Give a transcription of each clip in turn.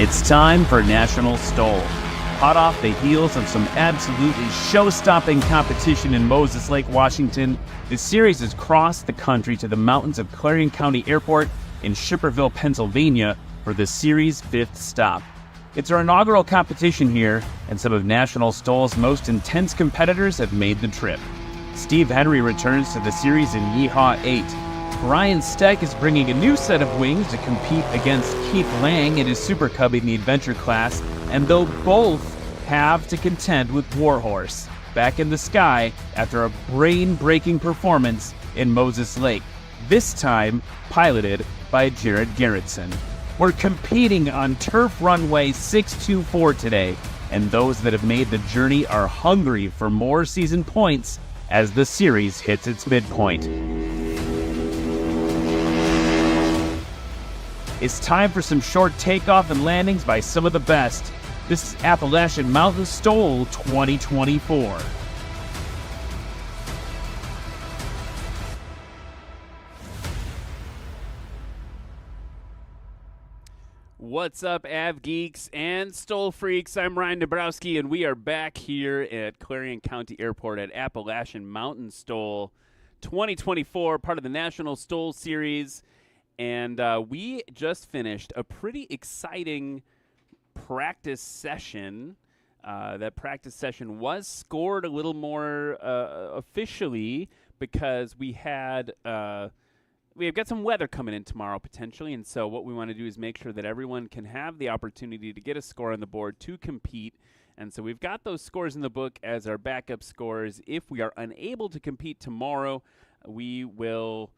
It's time for National STOL. Hot off the heels of some absolutely show-stopping competition in Moses Lake, Washington, the series has crossed the country to the mountains of Clarion County Airport in Schipperville, Pennsylvania for the series' 5th stop. It's our inaugural competition here, and some of National STOL's most intense competitors have made the trip. Steve Henry returns to the series in Yeehaw 8. Brian Steck is bringing a new set of wings to compete against Keith Lang in his Super Cub in the Adventure class, and they'll both have to contend with Warhorse back in the sky after a brain-breaking performance in Moses Lake, this time piloted by Jared Garrison. We're competing on Turf Runway 624 today, and those that have made the journey are hungry for more season points as the series hits its midpoint. It's time for some short takeoff and landings by some of the best. This is Appalachian Mountain STOL 2024. What's up, Av Geeks and STOL Freaks? I'm Ryan Dabrowski, and we are back here at Clarion County Airport at Appalachian Mountain STOL 2024, part of the National STOL Series. And we just finished a pretty exciting practice session. That practice session was scored a little more officially because we've got some weather coming in tomorrow potentially, and so what we want to do is make sure that everyone can have the opportunity to get a score on the board to compete. And so we've got those scores in the book as our backup scores. If we are unable to compete tomorrow, we will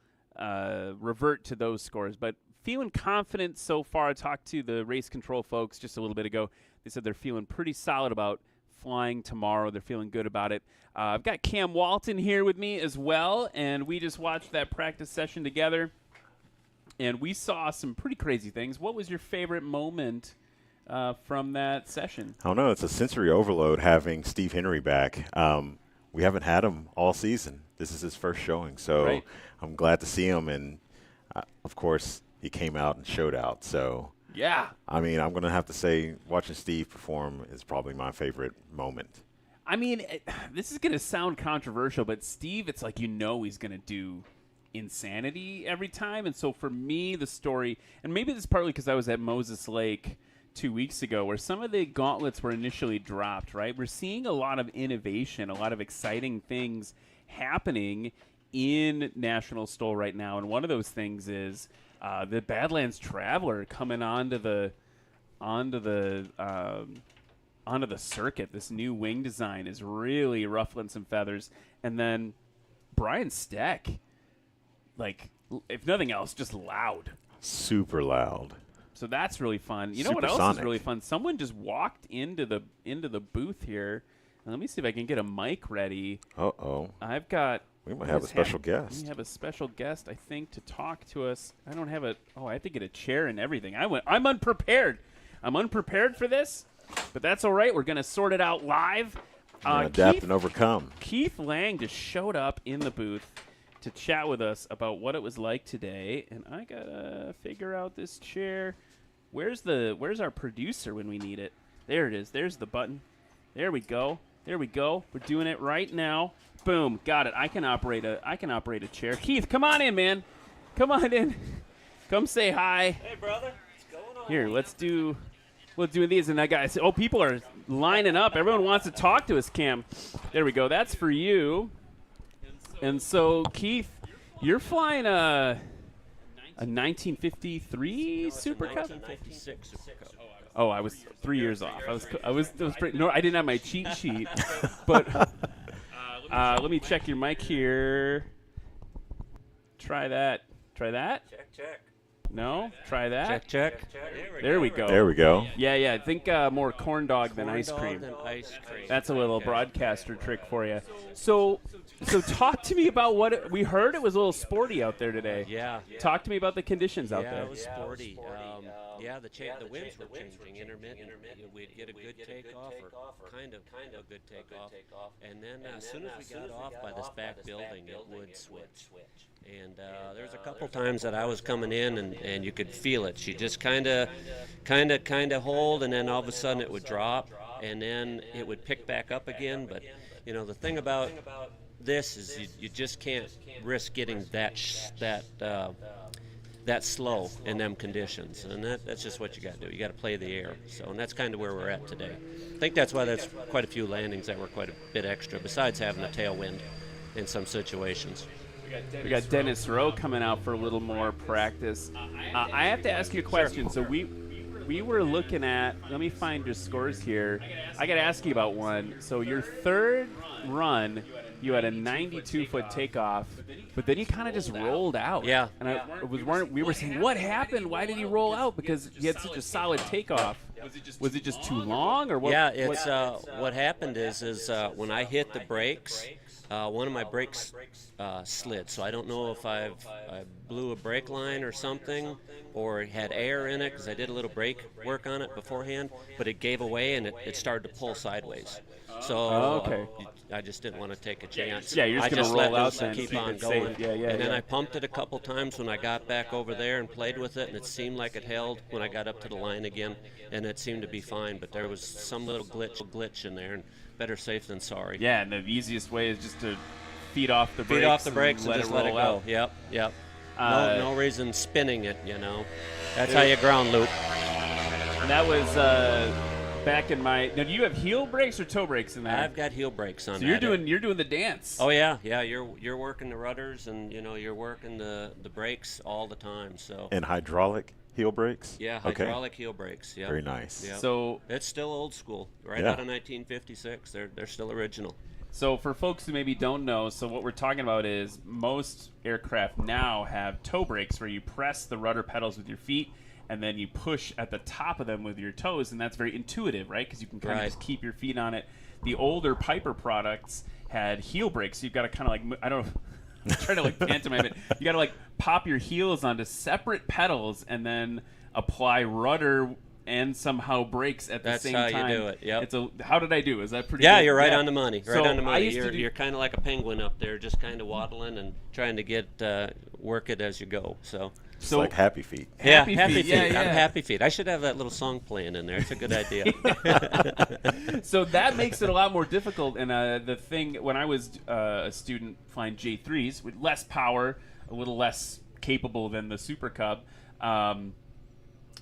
revert to those scores. But feeling confident so far. I talked to the race control folks just a little bit ago. They said they're feeling pretty solid about flying tomorrow. They're feeling good about it. I've got Cam Walton here with me as well, and we just watched that practice session together, and we saw some pretty crazy things. What was your favorite moment from that session? I don't know. It's a sensory overload having Steve Henry back. We haven't had him all season. This is his first showing, so right. I'm glad to see him, and of course, he came out and showed out. So yeah, I mean, I'm going to have to say watching Steve perform is probably my favorite moment. I mean, this is going to sound controversial, but Steve, it's like he's going to do insanity every time. And so for me, the story, and maybe this is partly because I was at Moses Lake 2 weeks ago where some of the gauntlets were initially dropped, right? We're seeing a lot of innovation, a lot of exciting things happening in National STOL right now. And one of those things is the Badlands Traveler coming onto the circuit. This new wing design is really ruffling some feathers. And then Brian Steck, like, if nothing else, just loud. Super loud. So that's really fun. You know what else is really fun? Someone just walked into the booth here. Let me see if I can get a mic ready. Uh-oh. We might have a special guest. We have a special guest, I think, to talk to us. I don't have I have to get a chair and everything. I'm unprepared. I'm unprepared for this, but that's all right. We're going to sort it out live. Adapt and overcome. Keith Lang just showed up in the booth to chat with us about what it was like today, and I got to figure out this chair. Where's our producer when we need it? There it is. There's the button. There we go. There we go. We're doing it right now. Boom, got it. I can operate a chair. Keith, come on in, man. Come on in. Come say hi. Hey, brother. What's going on? Here, we'll do these, and that guy. Oh, people are lining up. Everyone wants to talk to us, Cam. There we go. That's for you. And so, Keith, you're flying a 1953 Super Cub. 1956 Super Cub. Oh, I was 3 years off. I was pretty. No, I didn't have my cheat sheet, but. Let me check your mic here. Try that. Try that. Check. No? Try that. Check. There we go. There we go. Yeah. I think more corn dog than ice cream. That's a little broadcaster trick for you. So talk to me about what we heard. It was a little sporty out there today. Yeah. Talk to me about the conditions out there. It was sporty. Yeah, the winds were changing, intermittent. We'd get a good takeoff or kind of a good takeoff, and then as soon as we got off by this back building, it would switch. And there was a couple times that I was coming in, and you could feel it. She just kind of hold, and then all of a sudden it would drop, and then it would pick back up again. But the thing about this is you just can't risk getting that slow in them conditions, and that's just what you got to do. You got to play the air. So, and that's kind of where we're at today. I think that's why there's quite a few landings that were quite a bit extra, besides having a tailwind in some situations. We got Dennis Rowe coming out for a little more practice. I have to ask you a question. So we were looking at, let me find your scores here. I got to ask you about one. So your third run, you had a 92-foot takeoff, but then you kind of just rolled out. Yeah. And we were saying, what happened? Why did he roll out? Because he had such a solid takeoff. Was it just too long, or what? Yeah, it's what happened is when I hit the brakes, one of my brakes slid. So I don't know if I blew a brake line or something, or had air in it, because I did a little brake work on it beforehand, but it gave away and it started to pull sideways. So I just didn't want to take a chance. Yeah, you're just going to roll out and keep on going. And then I pumped it a couple times when I got back over there and played with it, and it seemed like it held when I got up to the line again, and it seemed to be fine. But there was some little glitch in there, and better safe than sorry. Yeah, and the easiest way is just to feed off the brakes. Feed off the brakes and just let it go. Out. Yep. No reason spinning it, That's how you ground loop. And that was back in my. Now, do you have heel brakes or toe brakes in there? I've got heel brakes on. So you're doing the dance. Oh yeah. You're working the rudders, and you're working the brakes all the time. So. And hydraulic heel brakes. Yeah, hydraulic heel brakes. Yeah. Very nice. Yep. So it's still old school, right out of 1956. They're still original. So for folks who maybe don't know, so what we're talking about is most aircraft now have toe brakes where you press the rudder pedals with your feet, and then you push at the top of them with your toes, and that's very intuitive, right? Because you can kind of just keep your feet on it. The older Piper products had heel brakes, so you've got to kind of like, I don't know, I'm trying to like pantomime it. You got to like pop your heels onto separate pedals and then apply rudder and somehow brakes at the same time. That's how you do it. Yep. How did I do? Is that pretty? Yeah, good? You're right on the money. So on the money. You're kind of like a penguin up there, just kind of waddling and trying to work it as you go. So like Happy Feet. Happy feet. Yeah. I'm Happy Feet. I should have that little song playing in there. It's a good idea. So that makes it a lot more difficult. And the thing, when I was a student flying J3s with less power, a little less capable than the Super Cub,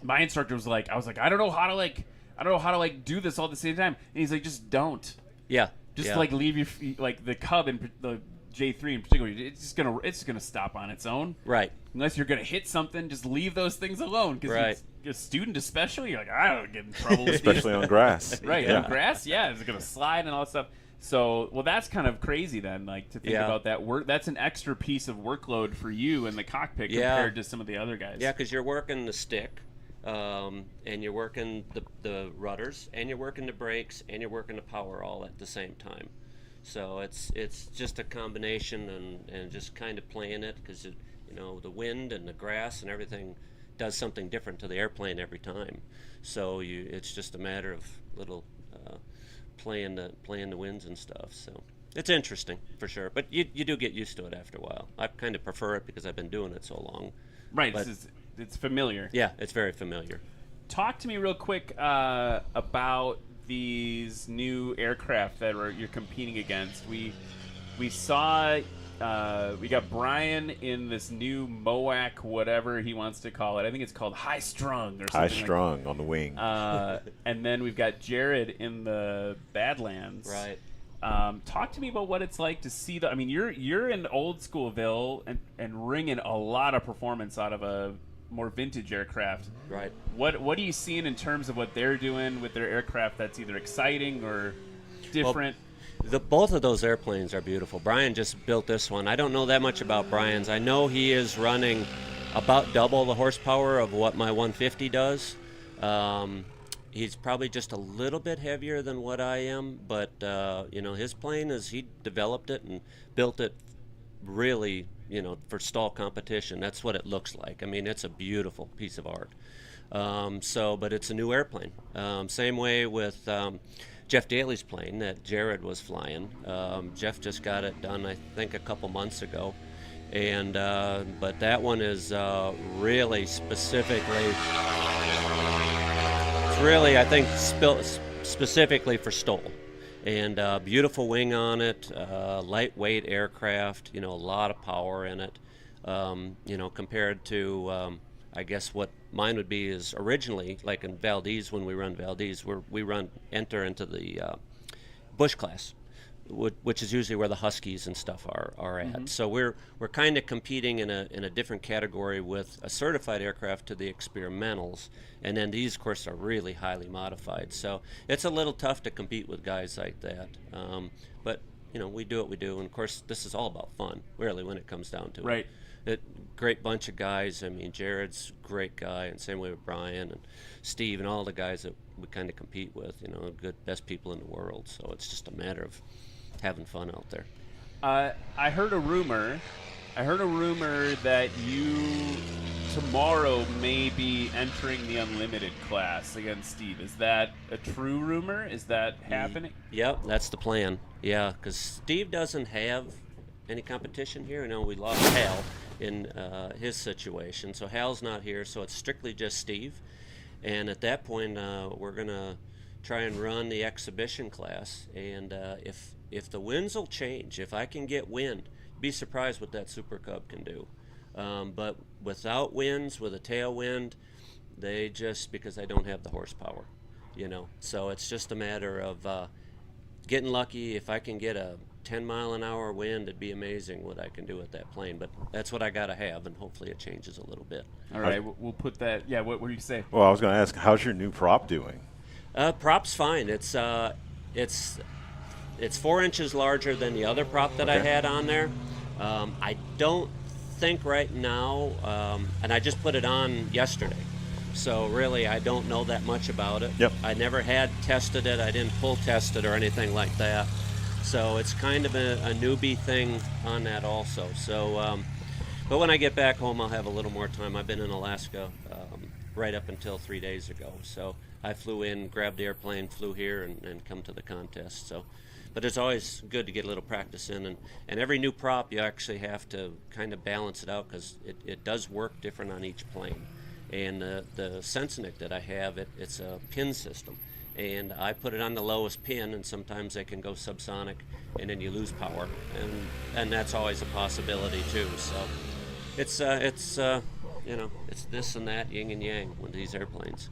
my instructor was like, I don't know how to do this all at the same time. And he's like, just don't. Yeah. Just like leave your feet, like the Cub and the J3 in particular, it's gonna stop on its own. Right. Unless you're gonna hit something, just leave those things alone. Because a student especially, you're like, I don't get in trouble with Especially on grass. Right, on grass, it's gonna slide and all that stuff. So, well, that's kind of crazy then, like to think about that work. That's an extra piece of workload for you in the cockpit compared to some of the other guys. Yeah, because you're working the stick, and you're working the rudders, and you're working the brakes, and you're working the power all at the same time. So it's just a combination and just kind of playing it, because the wind and the grass and everything does something different to the airplane every time. So it's just a matter of little playing the winds and stuff. So it's interesting for sure, but you do get used to it after a while. I kind of prefer it because I've been doing it so long. Right, it's familiar. Yeah, it's very familiar. Talk to me real quick about these new aircraft that you're competing against. We saw we got Brian in this new MOAC, whatever he wants to call it. I think it's called High Strung or something. High Strung on the wing. And then we've got Jared in the Badlands. Right. Talk to me about what it's like to see I mean, you're in old schoolville and wringing a lot of performance out of a more vintage aircraft. Right. What are you seeing in terms of what they're doing with their aircraft that's either exciting or different? Well, both of those airplanes are beautiful. Brian just built this one. I don't know that much about Brian's. I know he is running about double the horsepower of what my 150 does. He's probably just a little bit heavier than what I am, but his plane he developed it and built it really, for STOL competition. That's what it looks like. I mean, it's a beautiful piece of art. But it's a new airplane. Same way with Jeff Daly's plane that Jared was flying. Jeff just got it done, I think, a couple months ago. And but that one is really specifically, it's really, I think, specifically for STOL. And beautiful wing on it, lightweight aircraft, a lot of power in it, compared to, I guess what mine would be is originally, like in Valdez, when we run Valdez, we enter into the Bush class, which is usually where the Huskies and stuff are at. Mm-hmm. So we're kind of competing in a different category with a certified aircraft to the experimentals, and then these, of course, are really highly modified. So it's a little tough to compete with guys like that. But we do what we do, and of course, this is all about fun, really, when it comes down to Right. it. Great bunch of guys. I mean, Jared's a great guy, and same way with Brian and Steve and all the guys that we kind of compete with. Good, best people in the world. So it's just a matter of having fun out there. I heard a rumor that you tomorrow may be entering the unlimited class against Steve. Is that a true rumor? Is that happening? Yep, that's the plan. Yeah, because Steve doesn't have any competition here. We lost Hal in his situation, so Hal's not here, so it's strictly just Steve. And at that point, we're going to try and run the exhibition class, and if the winds will change, if I can get wind, be surprised what that Super Cub can do. But without winds, with a tailwind, because I don't have the horsepower, So it's just a matter of getting lucky. If I can get a 10-mile-an-hour wind, it'd be amazing what I can do with that plane. But that's what I got to have, and hopefully it changes a little bit. All right, we'll put that. Yeah, what were you say? Well, I was going to ask, how's your new prop doing? Prop's fine. It's 4 inches larger than the other prop that I had on there. I don't think right now, and I just put it on yesterday, so really I don't know that much about it. Yep. I never had tested it. I didn't pull test it or anything like that, so it's kind of a newbie thing on that also. So, but when I get back home, I'll have a little more time. I've been in Alaska right up until 3 days ago, so I flew in, grabbed the airplane, flew here, and come to the contest. So, but it's always good to get a little practice in, and every new prop you actually have to kind of balance it out, because it does work different on each plane. And the Sensenik that I have, it's a pin system, and I put it on the lowest pin, and sometimes they can go subsonic, and then you lose power, and that's always a possibility too. So it's this and that, yin and yang with these airplanes.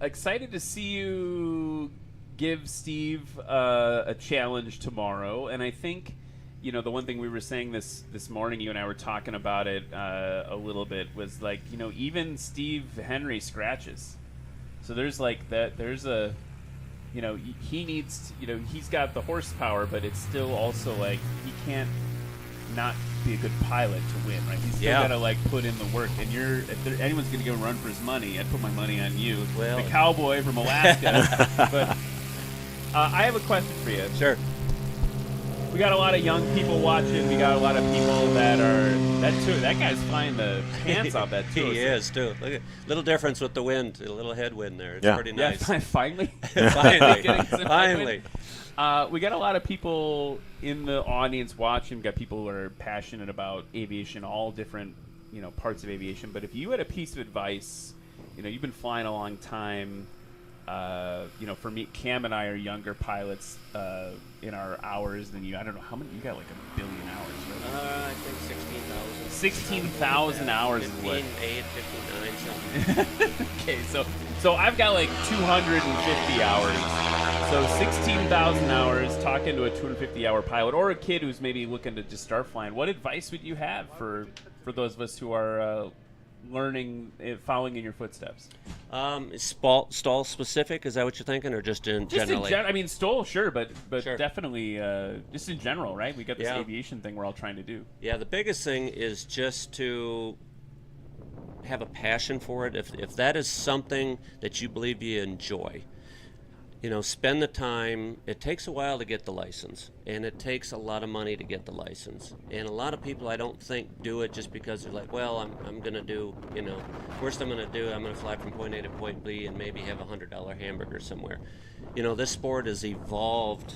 Excited to see you give Steve a challenge tomorrow, and I think the one thing we were saying this morning, you and I were talking about it a little bit, was like even Steve Henry scratches, so there's like that, there's a he needs he's got the horsepower, but it's still also like he can't not be a good pilot to win, right? He's still gotta like put in the work, and if anyone's gonna give him a run for his money, I'd put my money on you, the cowboy from Alaska. But I have a question for you. Sure. We got a lot of young people watching. We got a lot of people that guy's flying the pants off that too. He is too. Look at little difference with the wind, a little headwind there. It's pretty nice. Yeah, finally. Finally. We got a lot of people in the audience watching. We got people who are passionate about aviation, all different parts of aviation. But if you had a piece of advice, you've been flying a long time. For me, Cam and I are younger pilots in our hours than you. I don't know how many. You got like 1 billion hours, right? I think 16,000. 16,000 hours is what? 58, 59, something. Okay, so I've got like 250 hours. So 16,000 hours talking to a 250-hour pilot or a kid who's maybe looking to just start flying. What advice would you have for those of us who are learning, following in your footsteps? STOL specific, is that what you're thinking, or just generally? I mean, STOL, sure, but Sure. Definitely just in general, right? We got this aviation thing we're all trying to do. Yeah, the biggest thing is just to have a passion for it. If that is something that you believe you enjoy, spend the time. It takes a while to get the license, and it takes a lot of money to get the license. And a lot of people, I don't think, do it just because they're like, well, I'm going to do, first I'm going to fly from point A to point B and maybe have a $100 hamburger somewhere. This sport has evolved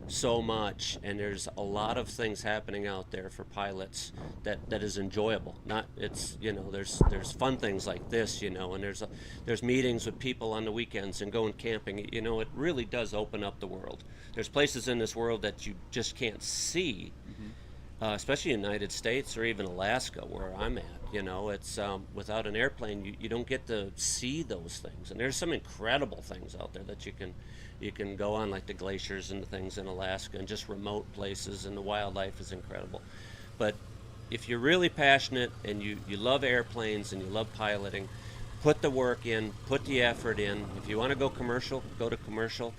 so much, and there's a lot of things happening out there for pilots that is enjoyable. There's fun things like this, and there's meetings with people on the weekends and going camping. It really does open up the world. There's places in this world that you just can't see, especially in the United States or even Alaska, where I'm at. It's without an airplane, you don't get to see those things. And there's some incredible things out there that you can go on, like the glaciers and the things in Alaska and just remote places, and the wildlife is incredible. But if you're really passionate and you love airplanes and you love piloting, put the work in, put the effort in. If you want to go commercial, go to commercial.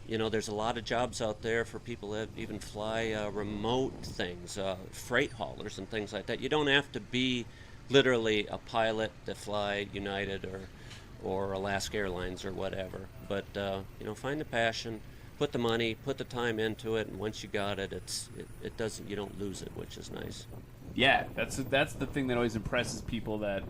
There's a lot of jobs out there for people that even fly remote things, freight haulers and things like that. You don't have to be literally a pilot that fly United or Alaska Airlines or whatever. But find the passion, put the money, put the time into it, and once you got it, you don't lose it, which is nice. Yeah, that's the thing that always impresses people, that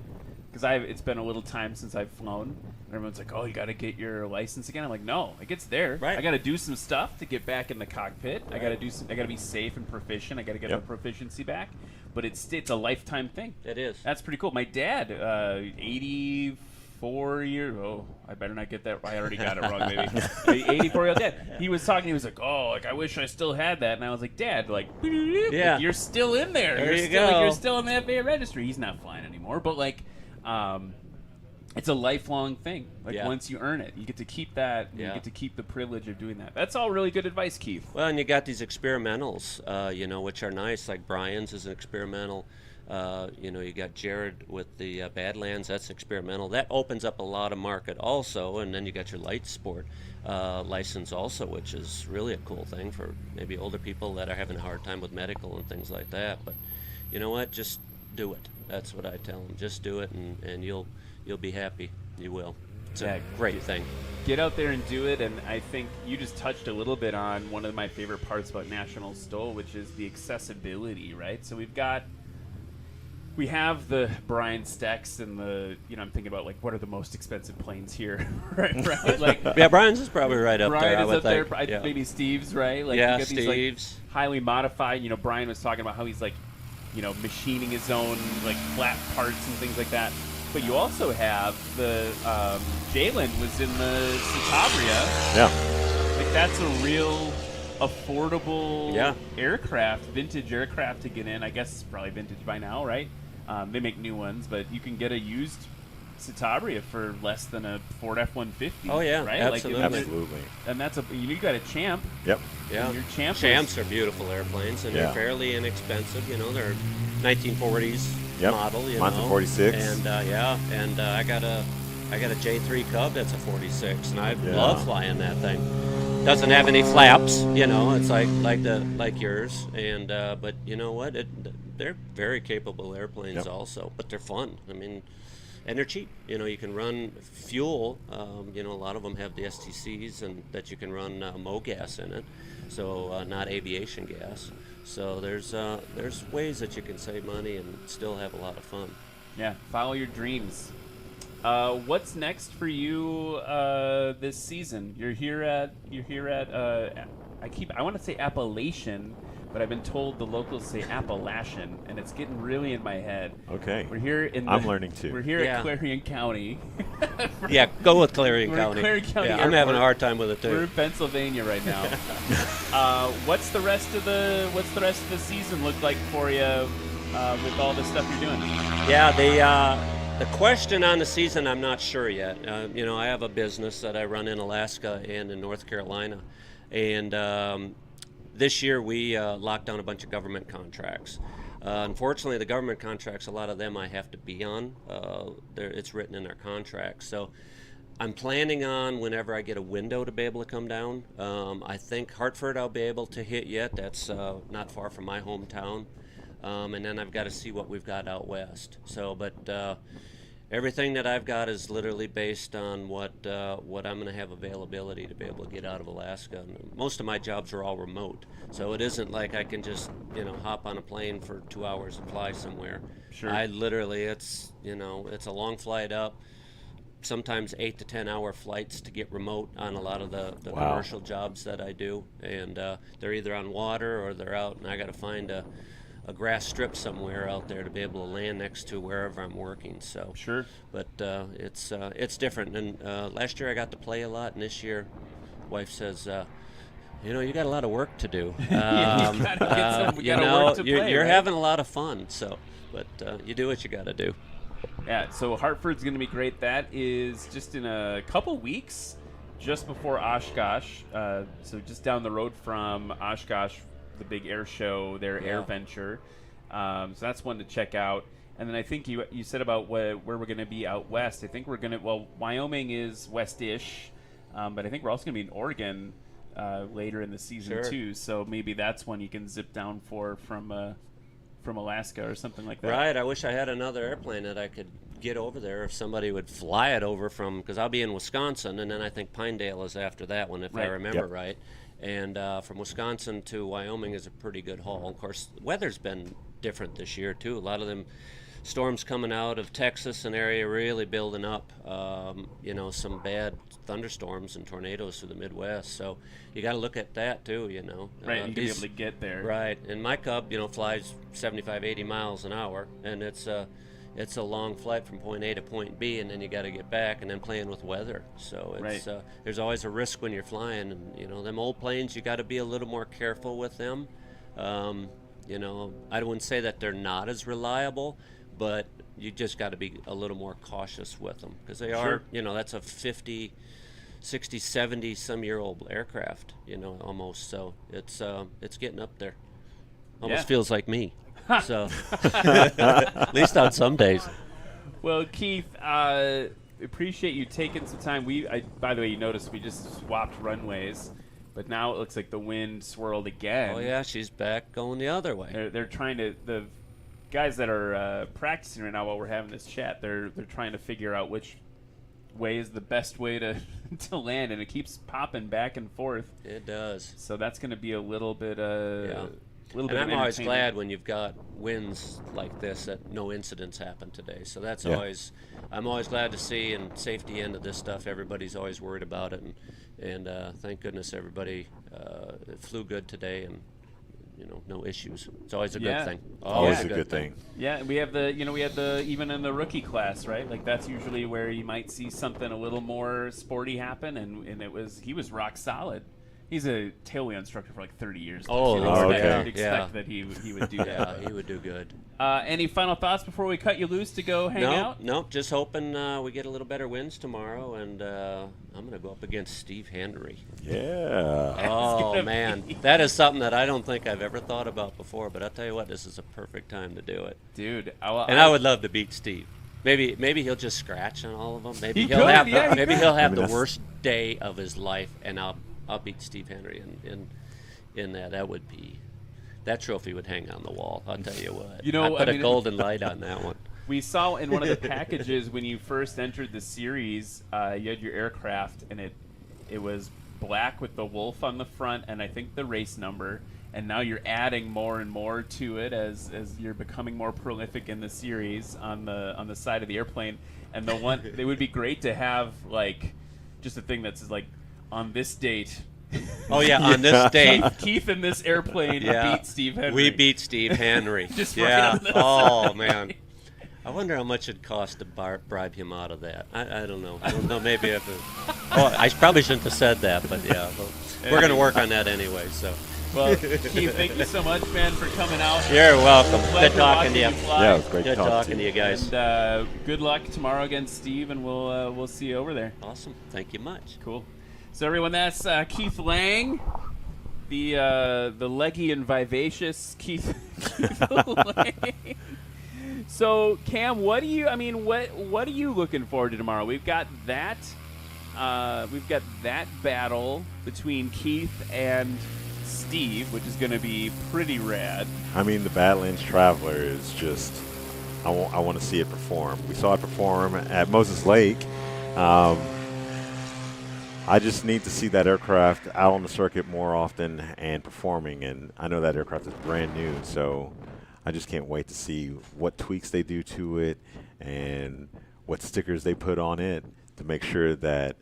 because it's been a little time since I've flown. And everyone's like, "Oh, you got to get your license again." I'm like, "No, it gets there. Right. I got to do some stuff to get back in the cockpit. Right. I got to be safe and proficient. I got to get my proficiency back." But it's a lifetime thing. It is. That's pretty cool. My dad, 84 years. Oh, I better not get that. I already got it wrong. Maybe 84-year-old dad. He was talking. He was like, "Oh, I wish I still had that." And I was like, "Dad, yeah, you're still in there. There you go. go. You're still in the FAA registry." He's not flying anymore, but it's a lifelong thing. Once you earn it, you get to keep that. And you get to keep the privilege of doing that. That's all really good advice, Keith. Well, and you got these experimentals, which are nice. Like Brian's is an experimental. You got Jared with the Badlands. That's experimental. That opens up a lot of market also. And then you got your light sport license also, which is really a cool thing for maybe older people that are having a hard time with medical and things like that. But you know what? Just do it. That's what I tell them. Just do it, and you'll be happy. You will. It's a great thing. Get out there and do it. And I think you just touched a little bit on one of my favorite parts about National STOL, which is the accessibility, right? So we have the Brian Stecks and I'm thinking about what are the most expensive planes here, right? Brian's is probably right up Brian there. is up there. Maybe Steve's, right? You got Steve's. These, highly modified. Brian was talking about how he's machining his own flat parts and things like that. But you also have the Jalen was in the Citabria. Yeah. That's a real affordable aircraft, vintage aircraft to get in. I guess it's probably vintage by now, right? They make new ones, but you can get a used Citabria for less than a Ford F-150. Oh yeah, right? absolutely. Absolutely. And that's you got a Champ. Yep. Yeah. And your Champs are beautiful airplanes, and they're fairly inexpensive. They're 1940s model. 46. And I got a J3 Cub that's a 46, and I love flying that thing. Doesn't have any flaps, It's like yours, and but you know what? They're very capable airplanes also, but they're fun. And they're cheap. You can run fuel. A lot of them have the STCs, and that you can run MoGas in it, so not aviation gas. So there's ways that you can save money and still have a lot of fun. Yeah, follow your dreams. What's next for you this season? You're here at I want to say Appalachian, but I've been told the locals say Appalachian, and it's getting really in my head. Okay. We're here I'm learning too. We're here at Clarion County. Go with Clarion County. Clarion County I'm having a hard time with it too. We're in Pennsylvania right now. What's the rest of the season look like for you with all the stuff you're doing? Yeah, the question on the season, I'm not sure yet. I have a business that I run in Alaska and in North Carolina, and this year we locked down a bunch of government contracts. Unfortunately, the government contracts, a lot of them I have to be on. It's written in our contracts. So I'm planning on, whenever I get a window, to be able to come down. I think Hartford I'll be able to hit yet. That's not far from my hometown. And then I've got to see what we've got out west. So, but everything that I've got is literally based on what I'm going to have availability to be able to get out of Alaska. And most of my jobs are all remote, so it isn't like I can just hop on a plane for 2 hours and fly somewhere. Sure. I literally, it's a long flight up. Sometimes 8 to 10 hour flights to get remote on a lot of the Wow. commercial jobs that I do, and they're either on water or they're out, and I got to find a grass strip somewhere out there to be able to land next to wherever I'm working. So Sure. but it's different. And last year I got to play a lot, and this year, wife says, you got a lot of work to do. You gotta work to play, you're right? having a lot of fun. So, but you do what you got to do. Yeah, so Hartford's going to be great. That is just in a couple weeks, just before Oshkosh. So just down the road from Oshkosh, the big air show, their Air Venture. So that's one to check out. And then I think you said about where we're going to be out west. I think we're going to, Wyoming is west-ish, but I think we're also going to be in Oregon later in the season Sure. too. So maybe that's one you can zip down from Alaska or something like that. Right. I wish I had another airplane that I could get over there if somebody would fly it over from, because I'll be in Wisconsin, and then I think Pinedale is after that one, if I Right. remember Yep. right. And from Wisconsin to Wyoming is a pretty good haul. Of course, the weather's been different this year, too. A lot of them storms coming out of Texas and area really building up, some bad thunderstorms and tornadoes through the Midwest. So you got to look at that, too, Right, you can be able to get there. Right, and my Cub, flies 75, 80 miles an hour, and it's a long flight from point A to point B, and then you got to get back, and then playing with weather. So it's Right. There's always a risk when you're flying, and them old planes, you got to be a little more careful with them. I wouldn't say that they're not as reliable, but you just got to be a little more cautious with them because they are, that's a 50, 60, 70 some year old aircraft, almost. So it's getting up there. Almost Yeah. feels like me. So at least on some days. Well, Keith, appreciate you taking some time. By the way, you noticed we just swapped runways, but now it looks like the wind swirled again. Oh yeah, she's back going the other way. They're trying to, the guys that are practicing right now while we're having this chat, they're trying to figure out which way is the best way to to land, and it keeps popping back and forth. It does. So that's going to be a little bit And of I'm always entertainment. glad when you've got winds like this that no incidents happen today. So that's I'm always glad to see, and safety end of this stuff, everybody's always worried about it, and thank goodness everybody it flew good today, and no issues. It's always a Yeah. good thing. Always a good thing. Yeah, we have the even in the rookie class, right? Like that's usually where you might see something a little more sporty happen, and he was rock solid. He's a tailwheel instructor for like 30 years. Oh, so Lord, you'd yeah. expect that he would do that. Yeah, he would do good. Any final thoughts before we cut you loose to go hang out? No, just hoping we get a little better winds tomorrow, and I'm going to go up against Steve Henry. Yeah. Oh, gonna man. be- That is something that I don't think I've ever thought about before, but I'll tell you what, this is a perfect time to do it. Dude, And I would love to beat Steve. Maybe he'll just scratch on all of them. Maybe He he'll could, have yeah, he maybe could. he'll have the that's- worst day of his life, and I'll beat Steve Henry in that. That trophy would hang on the wall. I'll tell you what. I put a golden light on that one. We saw in one of the packages when you first entered the series, you had your aircraft, and it was black with the wolf on the front, and I think the race number. And now you're adding more and more to it as you're becoming more prolific in the series on the side of the airplane. And the one, it would be great to have like just a thing that's like on this date. Oh yeah, on this date. Keith in this airplane beat Steve Henry. We beat Steve Henry. Just right yeah. on the Oh side. man. I wonder how much it'd cost to bribe him out of that. I don't know. I don't know. Maybe if I probably shouldn't have said that, but yeah, we're going to work on that anyway. So. Well, Keith, thank you so much, man, for coming out. You're welcome. Pleasure Good talking to you. watching fly. Yeah, it was great Good talking to you guys. And good luck tomorrow against Steve, and we'll see you over there. Awesome. Thank you much. Cool. So everyone, that's Keith Lang, the leggy and vivacious Keith Lang. So Cam, what are you looking forward to tomorrow? We've got that battle between Keith and Steve, which is going to be pretty rad. I mean, the Badlands Traveler is just I want to see it perform. We saw it perform at Moses Lake. I just need to see that aircraft out on the circuit more often and performing. And I know that aircraft is brand new, so I just can't wait to see what tweaks they do to it and what stickers they put on it to make sure that.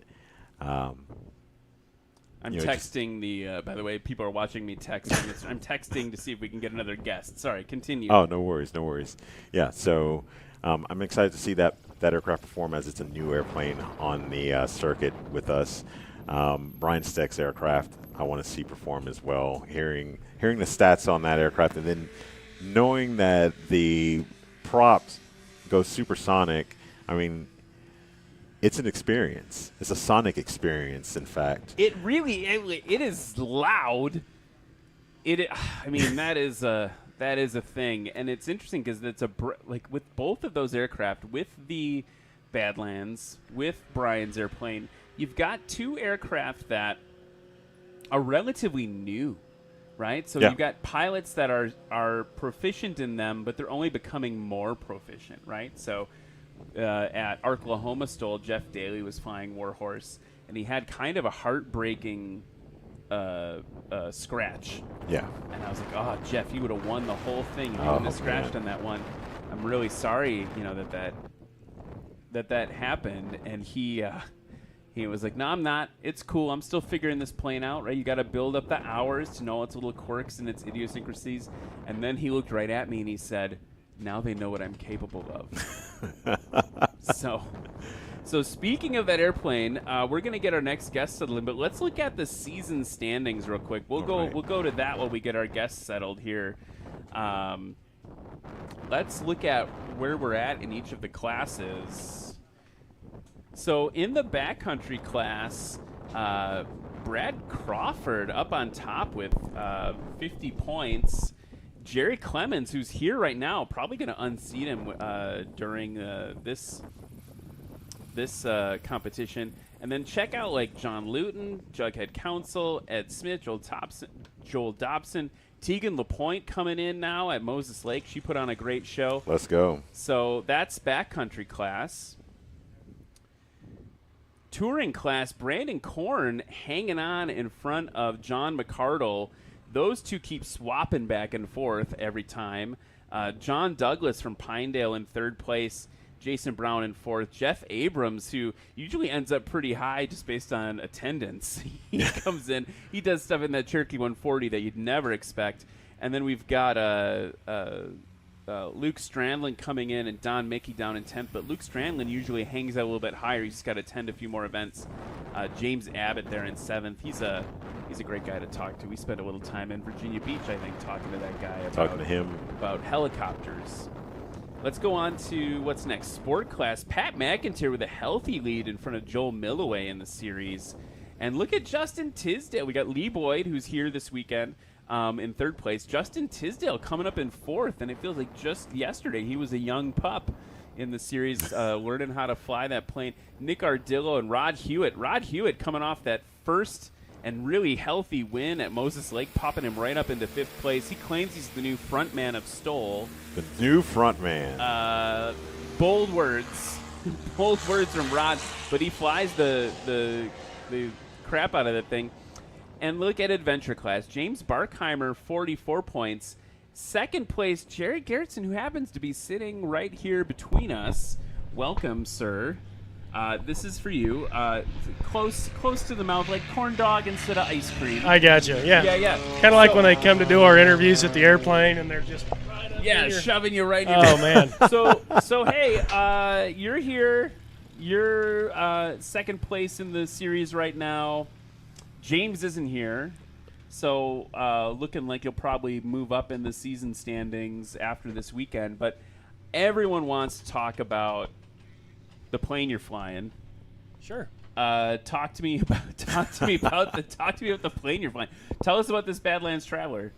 I'm texting by the way, people are watching me text. I'm texting to see if we can get another guest. Sorry, continue. Oh, no worries. Yeah, so I'm excited to see that aircraft perform as it's a new airplane on the circuit with us. Brian Steck's aircraft, I want to see perform as well. Hearing the stats on that aircraft, and then knowing that the props go supersonic. I mean, it's an experience. It's a sonic experience, in fact. It is loud. I mean, that is a thing, and it's interesting because it's like with both of those aircraft, with the Badlands, with Brian's airplane, you've got two aircraft that are relatively new, right? So you've got pilots that are proficient in them, but they're only becoming more proficient, right? So at Oklahoma STOL, Jeff Daly was flying Warhorse, and he had kind of a heartbreaking scratch. Yeah. And I was like, oh, Jeff, you would have won the whole thing. You wouldn't have scratched on that one. I'm really sorry, that happened. And he was like, no, I'm not. It's cool. I'm still figuring this plane out, right? You got to build up the hours to know its little quirks and its idiosyncrasies. And then he looked right at me and he said, now they know what I'm capable of. So speaking of that airplane, we're going to get our next guest settled in, but let's look at the season standings real quick. We'll go to that while we get our guests settled here. Let's look at where we're at in each of the classes. So in the backcountry class, Brad Crawford up on top with 50 points. Jerry Clemens, who's here right now, probably going to unseat him during this competition. And then check out like John Luton, Jughead Council, Ed Smith, Joel Dobson, Tegan LaPointe coming in now at Moses Lake. She put on a great show. Let's go. So that's backcountry class. Touring class, Brandon Korn hanging on in front of John McCardle. Those two keep swapping back and forth every time. John Douglas from Pinedale in third place. Jason Brown in fourth. Jeff Abrams, who usually ends up pretty high just based on attendance. He comes in. He does stuff in that Cherokee 140 that you'd never expect. And then we've got Luke Strandland coming in and Don Mickey down in 10th. But Luke Strandland usually hangs out a little bit higher. He's got to attend a few more events. James Abbott there in 7th. He's a great guy to talk to. We spent a little time in Virginia Beach, I think, talking to that guy about helicopters. Let's go on to what's next. Sport class. Pat McIntyre with a healthy lead in front of Joel Milloway in the series. And look at Justin Tisdale. We got Lee Boyd, who's here this weekend, in third place. Justin Tisdale coming up in fourth, and it feels like just yesterday he was a young pup in the series, learning how to fly that plane. Nick Ardillo and Rod Hewitt. Rod Hewitt coming off that first and really healthy win at Moses Lake, popping him right up into fifth place. He claims he's the new front man of STOL. The new front man. Bold words. Bold words from Rod, but he flies the crap out of that thing. And look at adventure class. James Barkheimer, 44 points. Second place, Jerry Garrison, who happens to be sitting right here between us. Welcome, sir. This is for you. Close to the mouth, like corn dog instead of ice cream. I got you. Yeah. Yeah. Kind of like when they come to do our interviews at the airplane, and they're just right up in your... shoving you right in your Oh man. So hey, you're here. You're second place in the series right now. James isn't here, so looking like you'll probably move up in the season standings after this weekend. But everyone wants to talk about the plane you're flying. Sure. Talk to me about the plane you're flying. Tell us about this Badlands Traveler.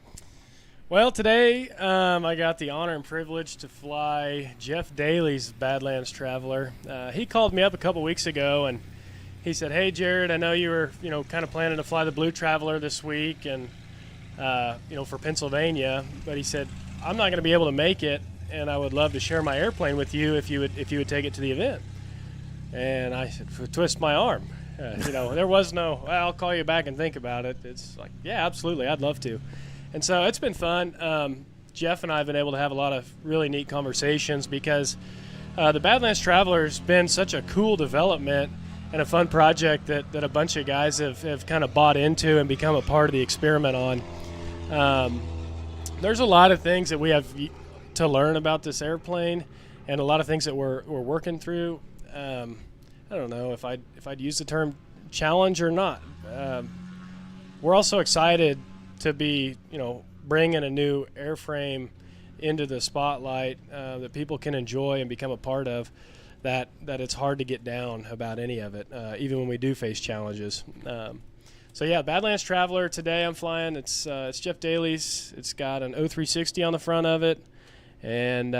Well, today I got the honor and privilege to fly Jeff Daly's Badlands Traveler. He called me up a couple weeks ago and he said, "Hey, Jared, I know you were, kind of planning to fly the Blue Traveler this week and, for Pennsylvania, but he said, I'm not going to be able to make it and I would love to share my airplane with you if you would take it to the event. And I said, twist my arm. There was no, well, I'll call you back and think about it. It's like, yeah, absolutely, I'd love to. And so it's been fun. Jeff and I have been able to have a lot of really neat conversations because the Badlands Traveler has been such a cool development and a fun project that a bunch of guys have kind of bought into and become a part of the experiment on. There's a lot of things that we have to learn about this airplane and a lot of things that we're working through. I don't know if I'd use the term challenge or not. We're also excited to be, bringing a new airframe into the spotlight that people can enjoy and become a part of. That it's hard to get down about any of it, even when we do face challenges. So yeah, Badlands Traveler today I'm flying. It's Jeff Daly's. It's got an 0360 on the front of it, and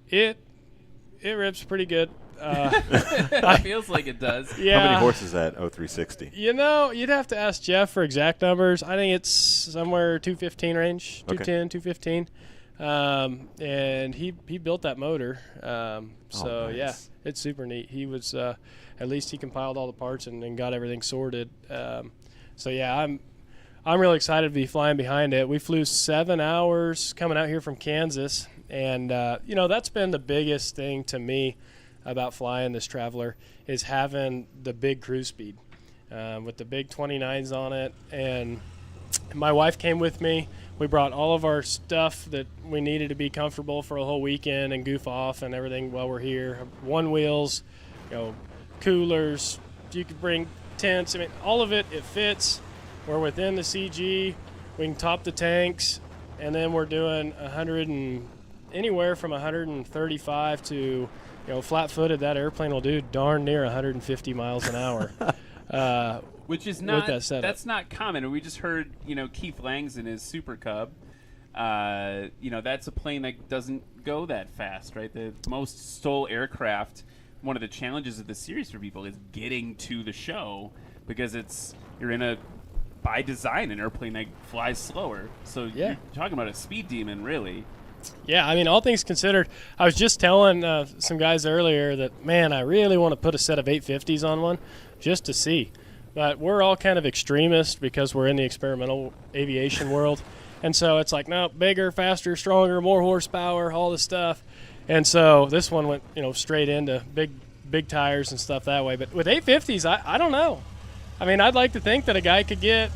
it rips pretty good. It feels like it does. Yeah. How many horses is that 0360? You'd have to ask Jeff for exact numbers. I think it's somewhere 215 range, Okay. 210, 215. And he built that motor. Nice. Yeah, it's super neat. He was at least he compiled all the parts and got everything sorted. So yeah, I'm really excited to be flying behind it. We flew 7 hours coming out here from Kansas, and that's been the biggest thing to me about flying this Traveler is having the big cruise speed with the big 29s on it. And my wife came with me. We brought all of our stuff that we needed to be comfortable for a whole weekend and goof off and everything while we're here. One wheels, coolers. You could bring tents. I mean, all of it fits. We're within the CG. We can top the tanks, and then we're doing anywhere from 135 to flat-footed. That airplane will do darn near 150 miles an hour. Which is not, that setup. that's not common. We just heard, Keith Langs in his Super Cub. That's a plane that doesn't go that fast, right? The most STOL aircraft, one of the challenges of the series for people is getting to the show because you're by design, an airplane that flies slower. So Yeah. you're talking about a speed demon, really. Yeah, I mean, all things considered, I was just telling some guys earlier that, man, I really want to put a set of 850s on one just to see. But we're all kind of extremists because we're in the experimental aviation world. And so it's like, no, bigger, faster, stronger, more horsepower, all this stuff. And so this one went, straight into big tires and stuff that way. But with 850s, I don't know. I mean, I'd like to think that a guy could get,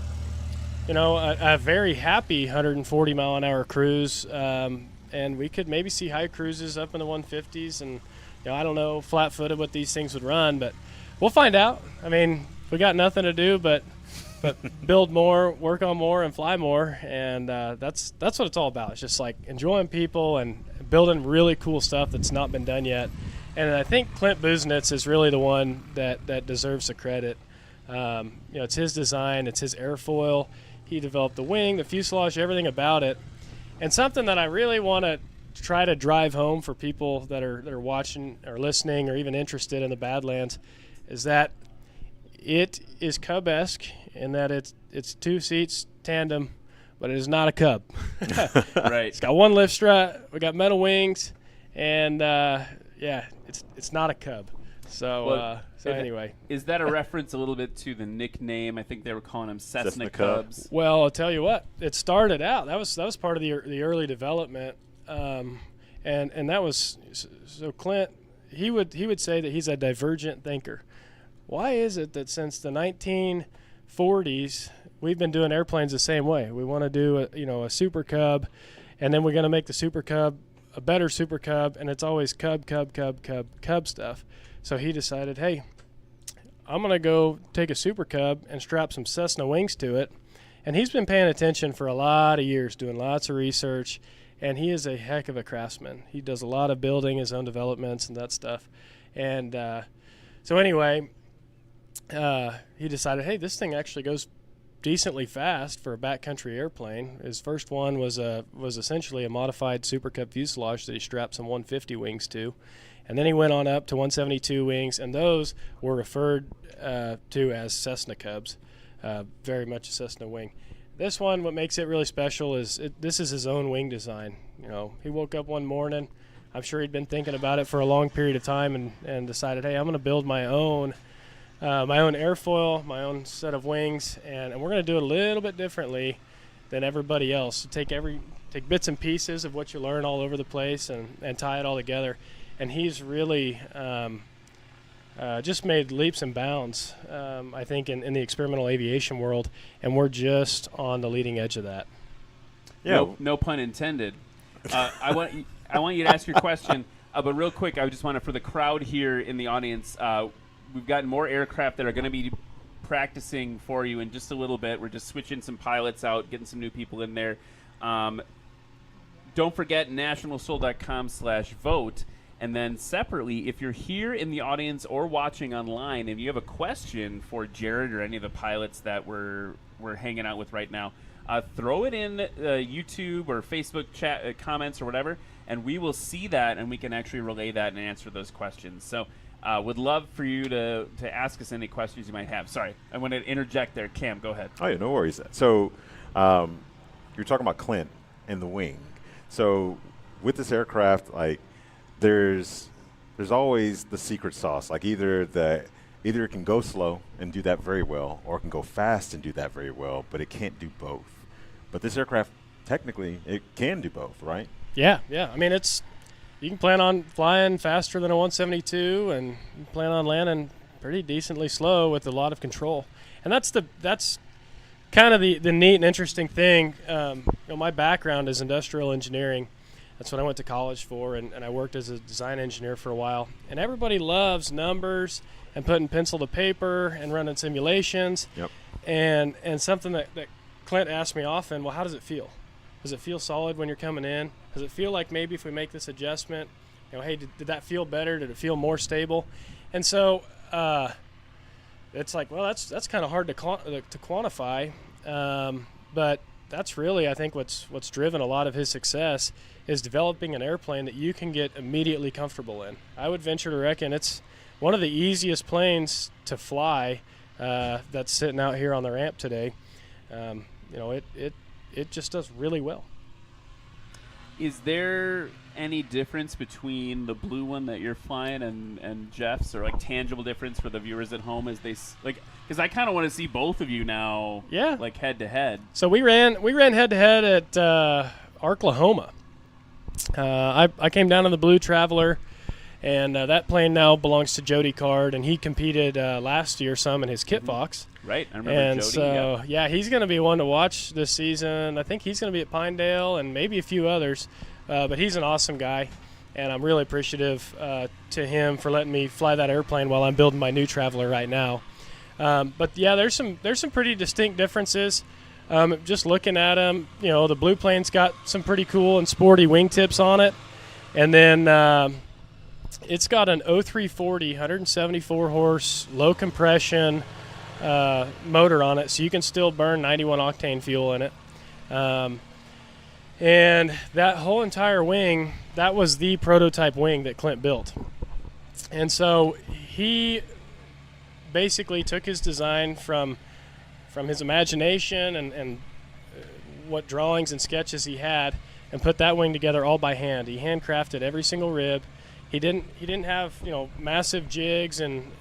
a very happy 140 mile an hour cruise. And we could maybe see high cruises up in the 150s. And, I don't know flat-footed what these things would run, but we'll find out. I mean, we got nothing to do but build more, work on more, and fly more. And that's what it's all about. It's just like enjoying people and building really cool stuff that's not been done yet. And I think Clint Busenitz is really the one that deserves the credit. It's his design, it's his airfoil. He developed the wing, the fuselage, everything about it. And something that I really want to try to drive home for people that are watching or listening or even interested in the Badlands is that it is Cub-esque in that it's 2 seats tandem, but it is not a Cub. Right. It's got one lift strut. We got metal wings, and it's not a Cub. So anyway, is that a reference a little bit to the nickname? I think they were calling them Cessna Cubs. Well, I'll tell you what. It started out. That was part of the early development, and that was so Clint. He would say that he's a divergent thinker. Why is it that since the 1940s we've been doing airplanes the same way? We want to do a Super Cub, and then we're going to make the Super Cub a better Super Cub, and it's always Cub stuff. So he decided, hey, I'm going to go take a Super Cub and strap some Cessna wings to it. And he's been paying attention for a lot of years, doing lots of research, and he is a heck of a craftsman. He does a lot of building his own developments and that stuff. And so anyway, he decided, hey, this thing actually goes decently fast for a backcountry airplane. His first one was essentially a modified Super Cub fuselage that he strapped some 150 wings to. And then he went on up to 172 wings, and those were referred to as Cessna Cubs, very much a Cessna wing. This one, what makes it really special is this is his own wing design. He woke up one morning. I'm sure he'd been thinking about it for a long period of time and decided, hey, I'm going to build my own airfoil, my own set of wings, and we're going to do it a little bit differently than everybody else. So take bits and pieces of what you learn all over the place and tie it all together. And he's really just made leaps and bounds, I think, in the experimental aviation world, and we're just on the leading edge of that. Yeah. No pun intended. I want you to ask your question, but real quick, I just want to, for the crowd here in the audience, we've gotten more aircraft that are going to be practicing for you in just a little bit. We're just switching some pilots out, getting some new people in there. Don't forget nationalstol.com/vote. And then separately, if you're here in the audience or watching online and you have a question for Jared or any of the pilots that we're hanging out with right now, throw it in YouTube or Facebook chat comments or whatever, and we will see that and we can actually relay that and answer those questions. So would love for you to ask us any questions you might have. Sorry, I want to interject there. Cam, go ahead. Oh, yeah, no worries. So you're talking about Clint and the wing. So with this aircraft, like, there's always the secret sauce. Like either it can go slow and do that very well, or it can go fast and do that very well, but it can't do both. But this aircraft, technically, it can do both, right? Yeah. I mean, you can plan on flying faster than a 172, and you plan on landing pretty decently slow with a lot of control. And that's kind of the neat and interesting thing. My background is industrial engineering. That's what I went to college for, and I worked as a design engineer for a while. And everybody loves numbers and putting pencil to paper and running simulations. Yep. And something that Clint asked me often, well, how does it feel? Does it feel solid when you're coming in? Does it feel like maybe if we make this adjustment, hey, did that feel better? Did it feel more stable? And so it's like, well, that's kind of hard to quantify, but that's really, I think, what's driven a lot of his success is developing an airplane that you can get immediately comfortable in. I would venture to reckon it's one of the easiest planes to fly that's sitting out here on the ramp today. It just does really well. Is there any difference between the blue one that you're flying and Jeff's, or like tangible difference for the viewers at home as they because I kind of want to see both of you now, like head to head. So we ran head to head at Oklahoma. I came down in the Blue Traveler, and that plane now belongs to Jody Card, and he competed last year some in his Kit Fox. Right, I remember and Jody. So he's going to be one to watch this season. I think he's going to be at Pinedale and maybe a few others, but he's an awesome guy, and I'm really appreciative to him for letting me fly that airplane while I'm building my new Traveler right now. But yeah, there's some pretty distinct differences. Just looking at them, the blue plane's got some pretty cool and sporty wingtips on it, and then it's got an 0340 174 horse low compression motor on it, so you can still burn 91 octane fuel in it. And that whole entire wing, that was the prototype wing that Clint built. And so he basically took his design from his imagination and what drawings and sketches he had, and put that wing together all by hand. He handcrafted every single rib. He didn't have massive jigs and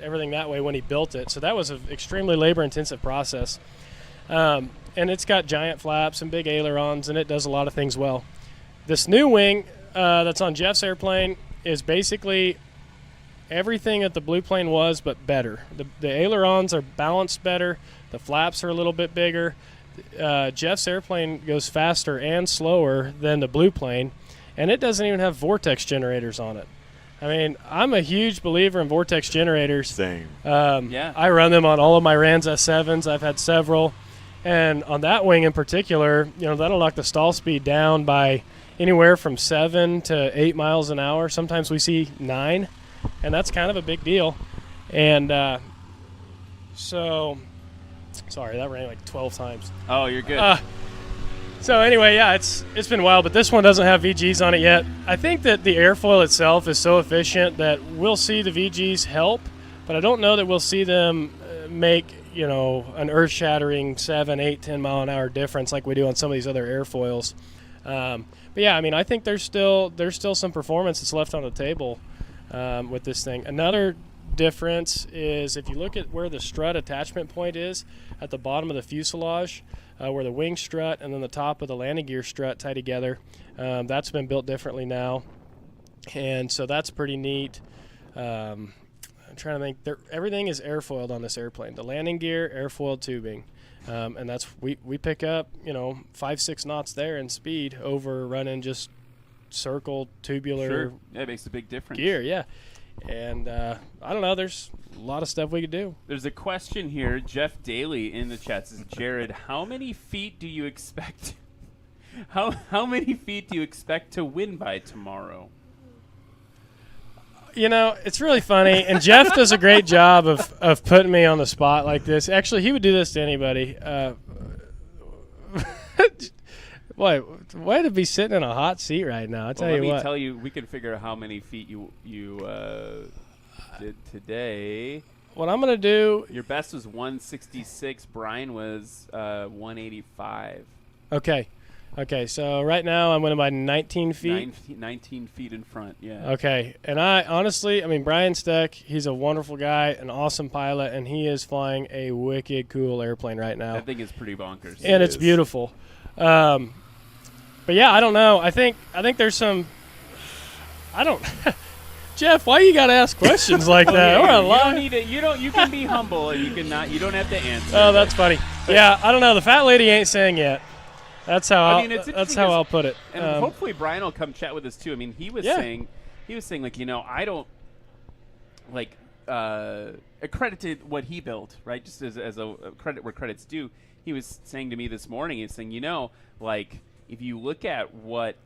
everything that way when he built it. So that was an extremely labor-intensive process. And it's got giant flaps and big ailerons, and it does a lot of things well. This new wing that's on Jeff's airplane is basically everything that the blue plane was, but better. The ailerons are balanced better. The flaps are a little bit bigger. Jeff's airplane goes faster and slower than the blue plane, and it doesn't even have vortex generators on it. I mean, I'm a huge believer in vortex generators. Same. I run them on all of my Rans S7s. I've had several. And on that wing in particular, that'll knock the stall speed down by anywhere from 7 to 8 miles an hour. Sometimes we see 9, and that's kind of a big deal. And sorry, that rang like 12 times. Oh, you're good. So anyway, yeah, it's been wild, but this one doesn't have VGs on it yet. I think that the airfoil itself is so efficient that we'll see the VGs help, but I don't know that we'll see them make an earth-shattering 7, 8, 10 mile an hour difference like we do on some of these other airfoils. But yeah, I mean, I think there's still some performance that's left on the table with this thing. Another difference is if you look at where the strut attachment point is at the bottom of the fuselage, where the wing strut and then the top of the landing gear strut tie together. That's been built differently now, and so that's pretty neat. I'm trying to think. Everything is airfoiled on this airplane. The landing gear, airfoiled tubing, and that's we pick up 5-6 knots there in speed over running just circle tubular. Sure. Yeah, it makes a big difference. Gear, yeah. And I don't know. There's a lot of stuff we could do. There's a question here. Jeff Daly in the chat says, Jared, how many feet do you expect? How many feet do you expect to win by tomorrow? It's really funny, and Jeff does a great job of putting me on the spot like this. Actually, he would do this to anybody. Way to be sitting in a hot seat right now. I tell you what. Let me tell you, we can figure out how many feet you did today. What I'm going to do. Your best was 166. Brian was 185. Okay, so right now I'm winning by 19 feet. 19 feet in front, yeah. Okay, and I honestly, Brian Steck, he's a wonderful guy, an awesome pilot, and he is flying a wicked cool airplane right now. That thing is pretty bonkers. And it's beautiful. But yeah, I don't know. I think there's some. I don't. Jeff, why you gotta ask questions like that? You don't need it. You can be humble, and you can not. You don't have to answer. Oh, that's funny. Yeah, I don't know. The fat lady ain't saying yet. That's how I'll put it. And hopefully Brian will come chat with us too. He was saying like I don't like accredited what he built, right? Just as a credit where credit's due. He was saying to me this morning, he's saying, like if you look at what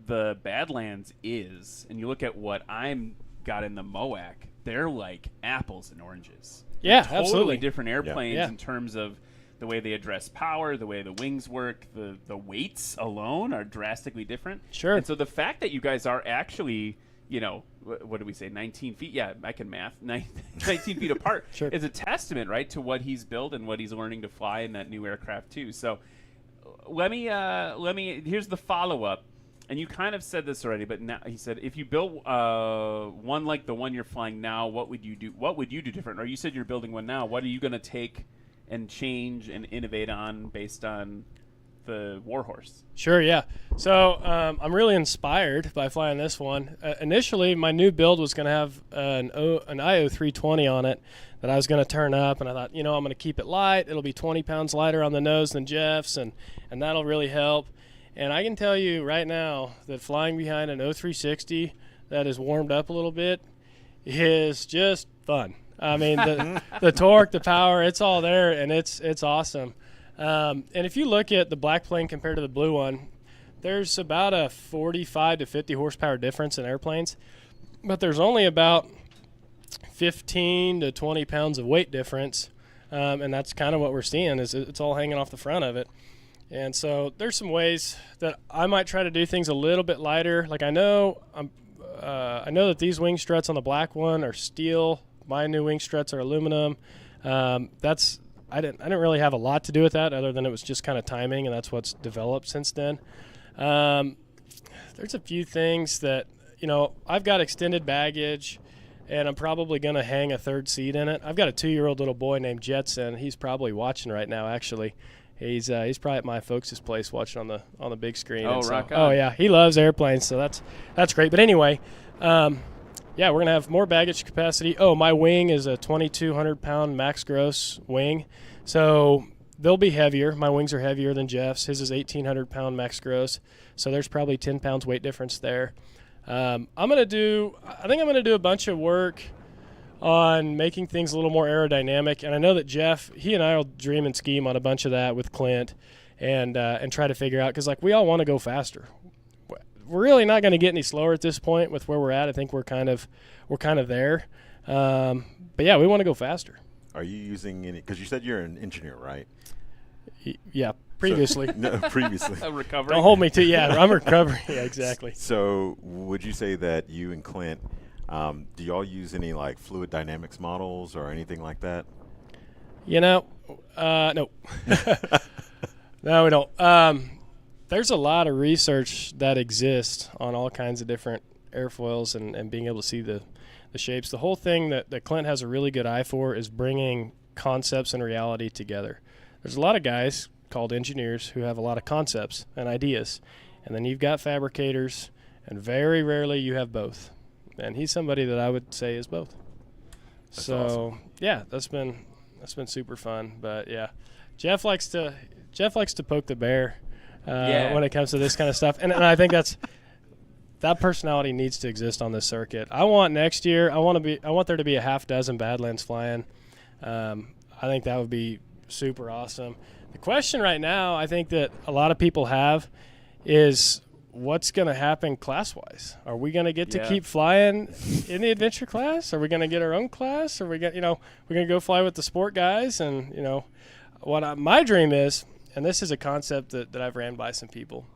the Badlands is, and you look at what I'm got in the MOAC, they're like apples and oranges. Yeah, totally absolutely. Different airplanes Yeah. in terms of the way they address power, the way the wings work, the weights alone are drastically different. Sure. And so the fact that you guys are actually, what do we say, 19 feet? Yeah, I can math. 19 feet apart Sure. is a testament, right, to what he's built and what he's learning to fly in that new aircraft too. So let me. Here's the follow-up. And you kind of said this already, but now he said, if you built one like the one you're flying now, what would you do? What would you do different? Or you said you're building one now. What are you going to take and change and innovate on based on the Warhorse? Sure, yeah. So I'm really inspired by flying this one. Initially, my new build was going to have an IO 320 on it that I was going to turn up, and I thought, I'm going to keep it light. It'll be 20 pounds lighter on the nose than Jeff's, and that'll really help. And I can tell you right now that flying behind an 0360 that is warmed up a little bit is just fun. The torque, the power, it's all there, and it's awesome. And if you look at the black plane compared to the blue one, there's about a 45 to 50 horsepower difference in airplanes, but there's only about 15 to 20 pounds of weight difference, and that's kind of what we're seeing is it's all hanging off the front of it. And so there's some ways that I might try to do things a little bit lighter. Like I know that these wing struts on the black one are steel. My new wing struts are aluminum. I didn't really have a lot to do with that other than it was just kind of timing, and that's what's developed since then. There's a few things that, I've got extended baggage, and I'm probably going to hang a third seat in it. I've got a 2-year-old little boy named Jetson. He's probably watching right now, actually. He's probably at my folks' place watching on the big screen. Oh, so, rock on. Oh, yeah. He loves airplanes, so that's great. But anyway, yeah, we're going to have more baggage capacity. Oh, my wing is a 2,200-pound max gross wing, so they'll be heavier. My wings are heavier than Jeff's. His is 1,800-pound max gross, so there's probably 10 pounds weight difference there. I think I'm going to do a bunch of work on making things a little more aerodynamic, and I know that Jeff, he and I will dream and scheme on a bunch of that with Clint, and try to figure out, because we all want to go faster. We're really not going to get any slower at this point with where we're at. I think we're kind of there, but yeah, we want to go faster. Are you using any? Because you said you're an engineer, right? Yeah, previously. Previously. Recovering. Don't hold me to. Yeah, I'm recovering. Yeah, exactly. So, would you say that you and Clint, do y'all use any like fluid dynamics models or anything like that? No. No, we don't. there's a lot of research that exists on all kinds of different airfoils and being able to see the shapes. The whole thing that Clint has a really good eye for is bringing concepts and reality together. There's a lot of guys called engineers who have a lot of concepts and ideas, and then you've got fabricators, and very rarely you have both. And he's somebody that I would say is both. That's so awesome. Yeah, that's been super fun. But yeah, Jeff likes to poke the bear when it comes to this kind of stuff, and I think that personality needs to exist on this circuit. I want next year. I want there to be a half dozen Badlands flying. I think that would be super awesome. The question right now, I think that a lot of people have, is what's going to happen class-wise? Are we going to get to keep flying in the adventure class? Are we going to get our own class? Are we going to go fly with the sport guys? And my dream is, and this is a concept that I've ran by some people.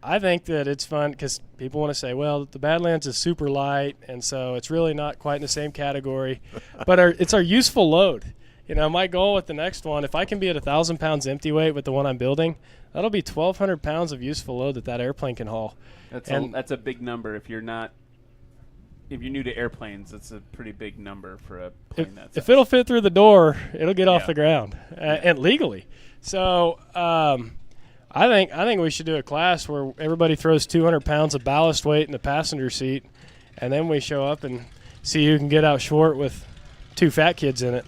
I think that it's fun because people want to say, well, the Badlands is super light, and so it's really not quite in the same category. But it's our useful load. My goal with the next one, if I can be at 1,000 pounds empty weight with the one I'm building, that'll be 1,200 pounds of useful load that airplane can haul. That's a big number. If you're new to airplanes, it's a pretty big number for a plane that's. If it'll fit through the door, it'll get off the ground and legally. So I think we should do a class where everybody throws 200 pounds of ballast weight in the passenger seat, and then we show up and see who can get out short with 2 fat kids in it.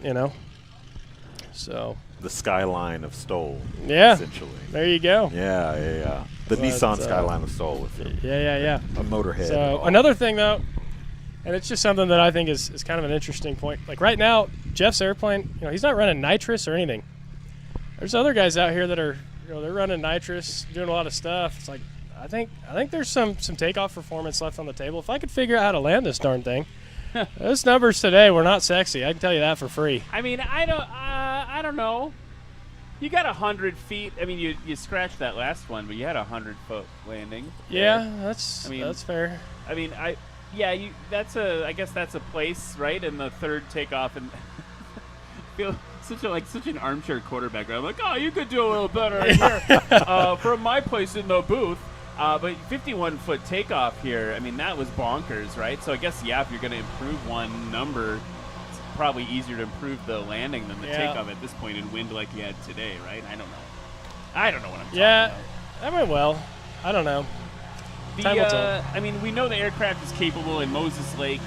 So The skyline of STOL. Yeah. Essentially. There you go. Yeah. The Nissan skyline of STOL with Yeah. a motorhead. So another thing though, and it's just something that I think is kind of an interesting point. Like right now, Jeff's airplane, he's not running nitrous or anything. There's other guys out here that are, they're running nitrous, doing a lot of stuff. It's like I think there's some takeoff performance left on the table. If I could figure out how to land this darn thing. Those numbers today were not sexy. I can tell you that for free. I mean, I don't know. You got 100 feet. I mean, you scratched that last one, but you had 100-foot landing. Yeah, that's fair. I mean, I guess that's a place, right? In the third takeoff, and feel such an armchair quarterback. Right? I'm like, oh, you could do a little better here from my place in the booth. But 51-foot takeoff here, I mean, that was bonkers, right? So I guess, if you're going to improve one number, it's probably easier to improve the landing than the takeoff at this point in wind like you had today, right? I don't know what I'm talking about. That went well. I don't know. I mean, we know the aircraft is capable in Moses Lake.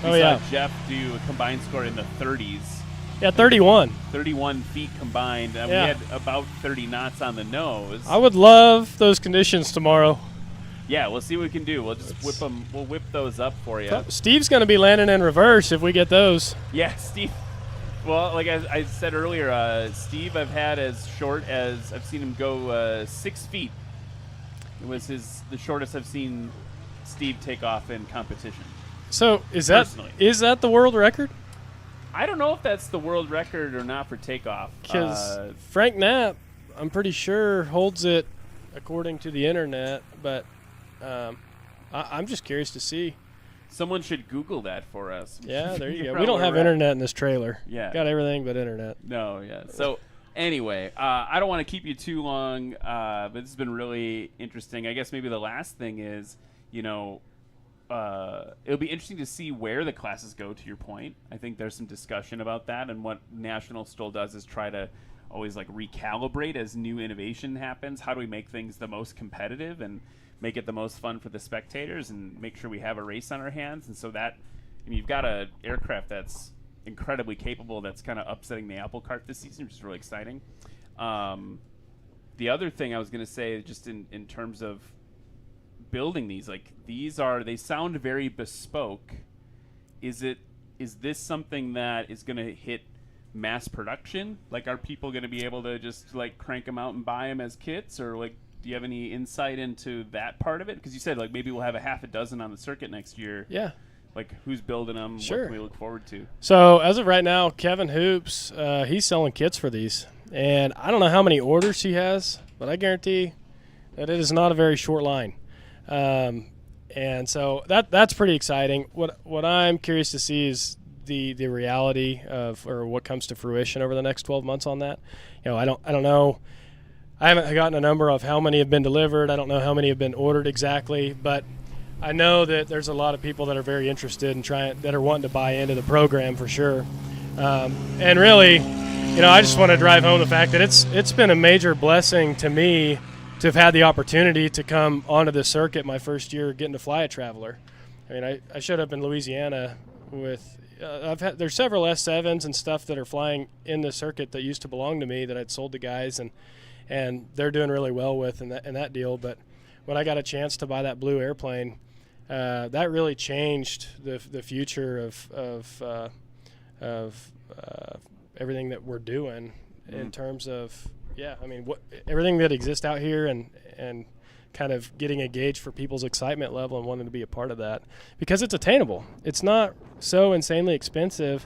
We saw Jeff do a combined score in the 30s. Yeah, 31. 31 feet combined. We had about 30 knots on the nose. I would love those conditions tomorrow. Yeah, we'll see what we can do. We'll just whip them. We'll whip those up for you. Steve's going to be landing in reverse if we get those. Yeah, Steve. Well, like I said earlier, Steve I've had as short as I've seen him go 6 feet. It was the shortest I've seen Steve take off in competition. So is that the world record? I don't know if that's the world record or not for takeoff. Because Frank Knapp, I'm pretty sure, holds it according to the internet. But I'm just curious to see. Someone should Google that for us. Yeah, there you go. We don't have internet in this trailer. Yeah. Got everything but internet. No, yeah. So anyway, I don't want to keep you too long, but this has been really interesting. I guess maybe the last thing is, it'll be interesting to see where the classes go, to your point. I think there's some discussion about that, and what National STOL does is try to always recalibrate as new innovation happens. How do we make things the most competitive and make it the most fun for the spectators and make sure we have a race on our hands? And so that, you've got an aircraft that's incredibly capable that's kind of upsetting the apple cart this season, which is really exciting. The other thing I was going to say, just in terms of building these, they sound very bespoke. Is this something that is going to hit mass production? Are people going to be able to just crank them out and buy them as kits, or do you have any insight into that part of it? Because you said maybe we'll have a half a dozen on the circuit next year. Yeah. Who's building them? Sure. What can we look forward to? So as of right now, Kevin Hoops, he's selling kits for these, and I don't know how many orders he has, but I guarantee that it is not a very short line. And so that's pretty exciting. What I'm curious to see is the reality of, or what comes to fruition over the next 12 months on that. I don't know. I haven't gotten a number of how many have been delivered. I don't know how many have been ordered exactly, but I know that there's a lot of people that are very interested and that are wanting to buy into the program for sure. And really, I just want to drive home the fact that it's been a major blessing to me to have had the opportunity to come onto this circuit my first year getting to fly a Traveler. I mean, I showed up in Louisiana with there's several S7s and stuff that are flying in the circuit that used to belong to me that I'd sold to guys, and they're doing really well with in that deal. But when I got a chance to buy that blue airplane, that really changed the future of everything that we're doing in terms of everything that exists out here and kind of getting a gauge for people's excitement level and wanting to be a part of that because it's attainable. It's not so insanely expensive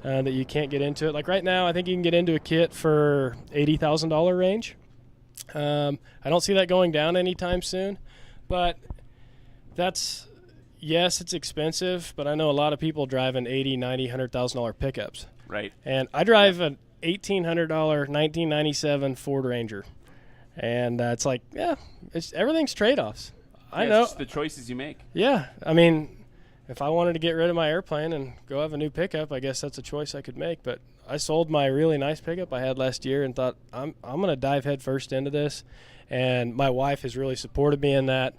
that you can't get into it. Like right now, I think you can get into a kit for $80,000 range. I don't see that going down anytime soon, but yes, it's expensive, but I know a lot of people driving $80,000, $90,000, $100,000 pickups. Right. And I drive an $1,800 1997 Ford Ranger. And it's like, everything's trade-offs. I know. It's just the choices you make. Yeah. I mean, if I wanted to get rid of my airplane and go have a new pickup, I guess that's a choice I could make. But I sold my really nice pickup I had last year and thought, I'm going to dive head first into this. And my wife has really supported me in that.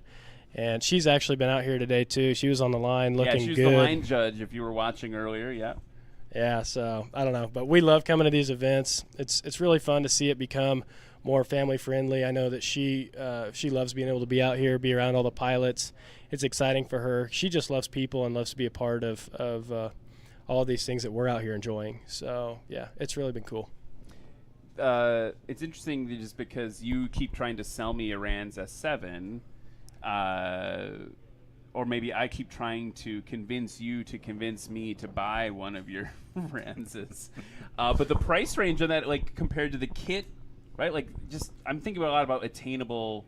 And she's actually been out here today, too. She was on the line looking good. Yeah, she was the line judge if you were watching earlier, yeah. Yeah, so I don't know. But we love coming to these events. It's really fun to see it become more family friendly. I know that she loves being able to be out here, be around all the pilots. It's exciting for her. She just loves people and loves to be a part of all these things that we're out here enjoying. So yeah, it's really been cool. It's interesting just because you keep trying to sell me a Rans S7, or maybe I keep trying to convince you to convince me to buy one of your Ranses. But the price range on that, like compared to the kit, right? Like, just I'm thinking a lot about attainable.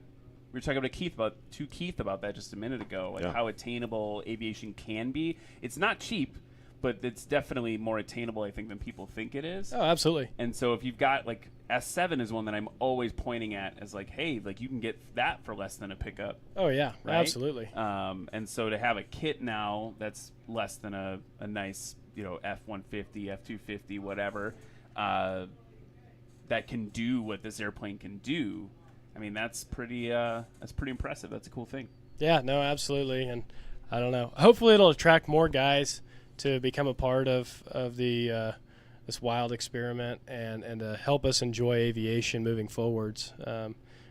We were talking to Keith about that just a minute ago, like how attainable aviation can be. It's not cheap, but it's definitely more attainable, I think, than people think it is. Oh, absolutely. And so if you've got like S7 is one that I'm always pointing at as like, hey, like you can get that for less than a pickup. Oh yeah, right? Absolutely. And so to have a kit now that's less than a nice, F-150, F-250, whatever, that can do what this airplane can do. I mean, that's pretty impressive. That's a cool thing. Yeah, no, absolutely. And I don't know. Hopefully it'll attract more guys to become a part of the this wild experiment and to help us enjoy aviation moving forwards.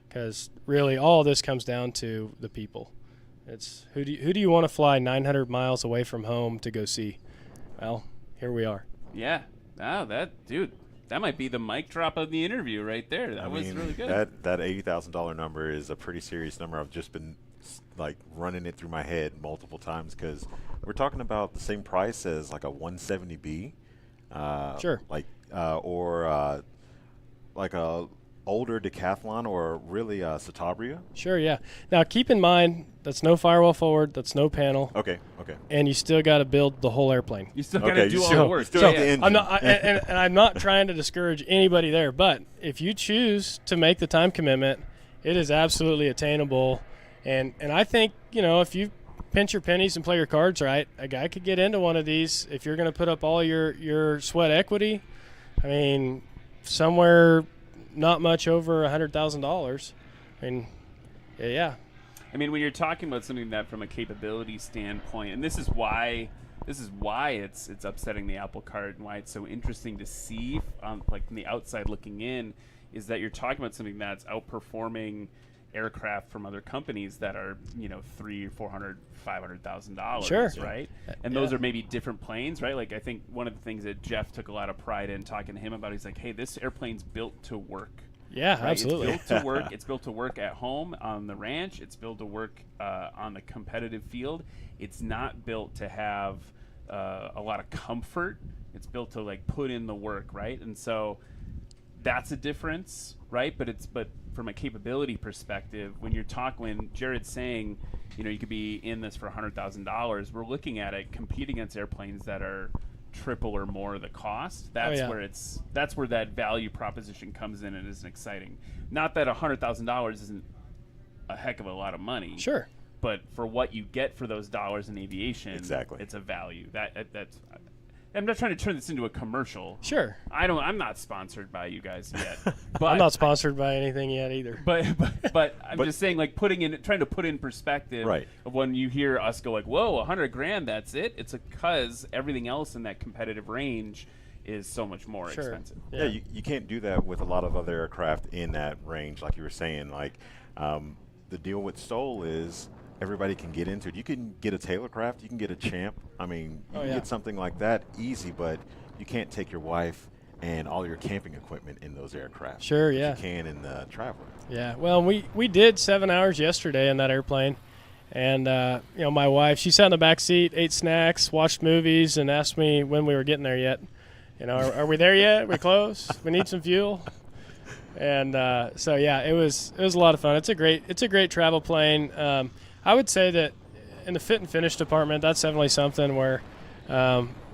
Because really all this comes down to the people. It's who do you want to fly 900 miles away from home to go see? Well, here we are. Yeah. Oh, that might be the mic drop of the interview right there. That was really good. That $80,000 number is a pretty serious number. I've just been like running it through my head multiple times because we're talking about the same price as like a 170B. Sure. Or like a older Decathlon or really Citabria. Sure, yeah. Now keep in mind that's no firewall forward, that's no panel. Okay. And you still got to build the whole airplane. You still got to do all the work. I'm not, and I'm not trying to discourage anybody there, but if you choose to make the time commitment, it is absolutely attainable. And I think, if you pinch your pennies and play your cards right, a guy could get into one of these if you're going to put up all your sweat equity. I mean, somewhere not much over $100,000. I mean, yeah. I mean, when you're talking about something that from a capability standpoint, and this is why it's upsetting the apple cart and why it's so interesting to see, like from the outside looking in, is that you're talking about something that's outperforming aircraft from other companies that are $300,000, $400,000, $500,000. Sure. Right. And those are maybe different planes, right? Like I think one of the things that Jeff took a lot of pride in talking to him about, he's like, hey, this airplane's built to work. Yeah, right? absolutely. It's built to work. It's built to work at home on the ranch. It's built to work on the competitive field. It's not built to have a lot of comfort. It's built to like put in the work, right? And so that's a difference, right? But from a capability perspective, when Jared's saying, you could be in this for $100,000, we're looking at it compete against airplanes that are triple or more of the cost. That's yeah. where that value proposition comes in and is exciting. Not that $100,000 isn't a heck of a lot of money. Sure. But for what you get for those dollars in aviation, Exactly. it's a value. That's. I'm not trying to turn this into a commercial. Sure. I'm not sponsored by you guys yet. But I'm not sponsored by anything yet either. But I'm just saying, like, trying to put in perspective Right. of when you hear us go like, whoa, $100,000, that's it. It's because everything else in that competitive range is so much more Sure. expensive. Yeah, you can't do that with a lot of other aircraft in that range, like you were saying. Like the deal with STOL is everybody can get into it. You can get a Tailorcraft, you can get a Champ. I mean, you can get something like that easy, but you can't take your wife and all your camping equipment in those aircraft. Sure, But yeah. You can in the Traveler. Yeah, well, we did 7 hours yesterday in that airplane, and my wife, she sat in the back seat, ate snacks, watched movies, and asked me when we were getting there yet. Are we there yet? Are we close? We need some fuel. And so yeah, it was a lot of fun. It's a great travel plane. I would say that in the fit and finish department, that's definitely something where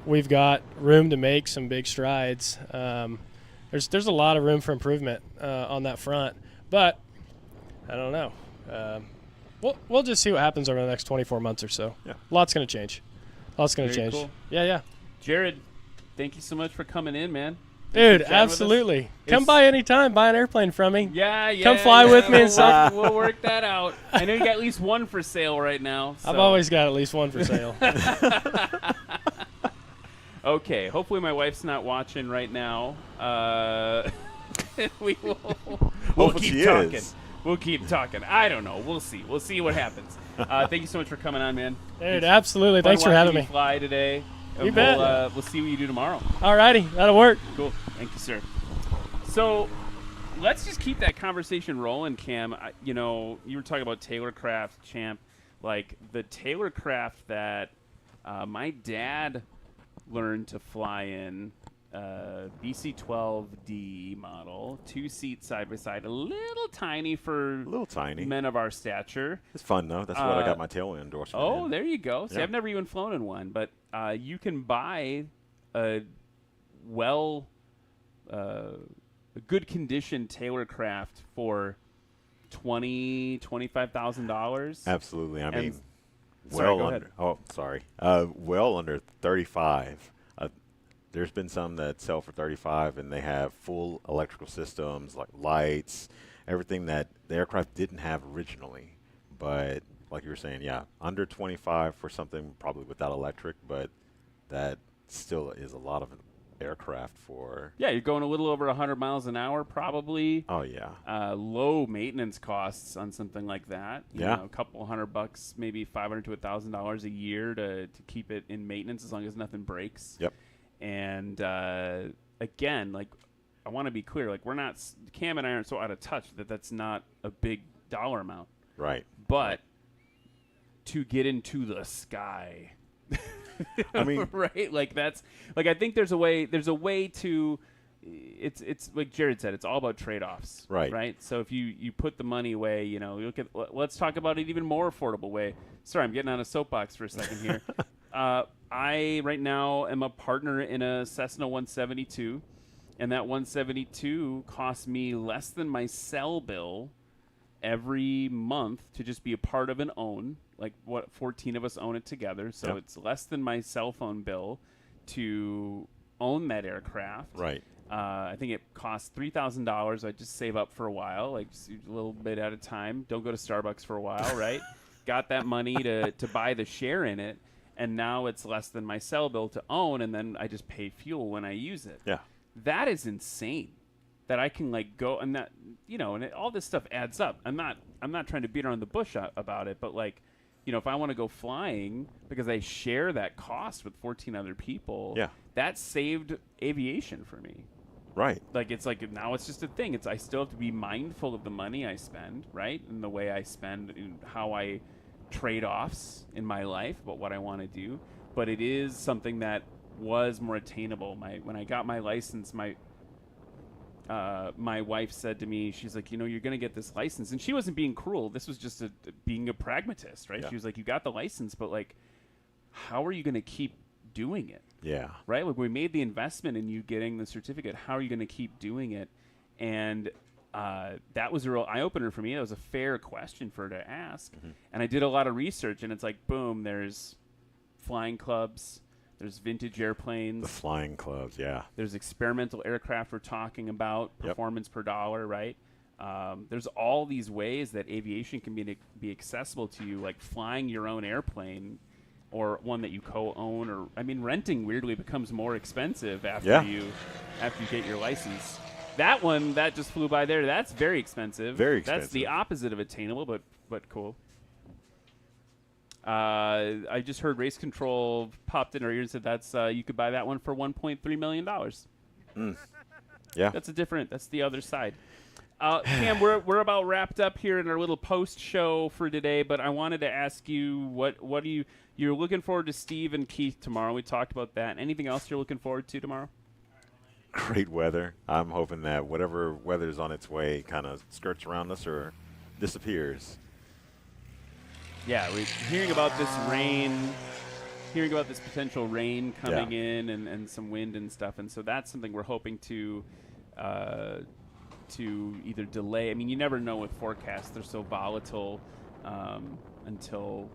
we've got room to make some big strides. There's a lot of room for improvement on that front, but I don't know. We'll just see what happens over the next 24 months or so. Yeah. Lots going to change. Very change. cool. Yeah. Jared, thank you so much for coming in, man. Dude, Thanks for chatting with us. absolutely. Come It's- by anytime. Buy an airplane from me. Yeah. Come fly with me and stuff. We'll work that out. I know you got at least one for sale right now. I've so- always got at least one for sale. Okay, hopefully my wife's not watching right now. We'll Hopefully keep she talking. is. We'll keep talking. I don't know. We'll see. We'll see what happens. Thank you so much for coming on, man. Dude, absolutely. Fun Thanks for watching having you me. fly today. And You bet. We'll see what you do tomorrow. Alrighty, that'll work. Cool. Thank you, sir. So let's just keep that conversation rolling, Cam. You were talking about Tailorcraft, Champ. Like the Tailorcraft that my dad learned to fly in, BC-12D model, 2-seat side-by-side, a little tiny for men of our stature. It's fun, though. That's what I got my tailwind endorsement Oh, in. there you go. See, Yeah. I've never even flown in one, but you can buy a good condition Tailorcraft for $25,000. Absolutely. I mean, Sorry, go ahead. well under 35. There's been some that sell for 35, and they have full electrical systems, like lights, everything that the aircraft didn't have originally. But like you were saying, yeah, under 25 for something probably without electric, but that still is a lot of aircraft for. Yeah, you're going a little over 100 miles an hour, probably. Oh yeah. Low maintenance costs on something like that. You Yeah. know, a couple $100, maybe $500 to $1,000 a year to keep it in maintenance as long as nothing breaks. Yep. And again, like, I want to be clear, like, we're not, Cam and I aren't so out of touch that that's not a big dollar amount. Right. But to get into the sky, I mean, right? Like, that's, like, I think there's a way to, it's like Jared said, it's all about trade-offs. Right. Right. So if you put the money away, you look at, let's talk about an even more affordable way. Sorry, I'm getting on a soapbox for a second here. I right now am a partner in a Cessna 172, and that 172 costs me less than my cell bill every month to just be a part of an own. Like, 14 of us own it together, so Yep. it's less than my cell phone bill to own that aircraft. right. I think it costs $3,000. I just save up for a while, like just a little bit at a time. Don't go to Starbucks for a while, right? Got that money to buy the share in it, and now it's less than my cell bill to own, and then I just pay fuel when I use it. Yeah. That is insane. That I can like go and that and all this stuff adds up. I'm not trying to beat around the bush about it, but like, if I want to go flying because I share that cost with 14 other people, Yeah. that saved aviation for me. Right. Like, it's like now it's just a thing. I still have to be mindful of the money I spend, right, and the way I spend, and how I trade-offs in my life, but what I want to do. But it is something that was more attainable. When I got my license, my wife said to me, she's like, you're going to get this license. And she wasn't being cruel. This was just being a pragmatist, right? Yeah. She was like, you got the license, but like, how are you going to keep doing it? Yeah. Right? Like, we made the investment in you getting the certificate. How are you going to keep doing it? And that was a real eye-opener for me. That was a fair question for her to ask. And I did a lot of research, and it's like, boom, there's flying clubs, there's vintage airplanes. The flying clubs, yeah. There's experimental aircraft we're talking about, performance per dollar, right? There's all these ways that aviation can be accessible to you, like flying your own airplane or one that you co-own, or I mean, renting weirdly becomes more expensive after you get your license. That one that just flew by there, that's very expensive. Very expensive. That's the opposite of attainable, but cool. I just heard Race Control popped in our ears and said that's you could buy that one for $1.3 million. Yeah. That's the other side. Cam, we're about wrapped up here in our little post show for today, but I wanted to ask you what you're looking forward to Steve and Keith tomorrow. We talked about that. Anything else you're looking forward to tomorrow? Great weather. I'm hoping that whatever weather's on its way kind of skirts around us or disappears. Yeah, we're hearing about this rain, hearing about this potential rain coming in and some wind and stuff, and so that's something we're hoping to either delay. I mean, you never know with forecasts; they're so volatile until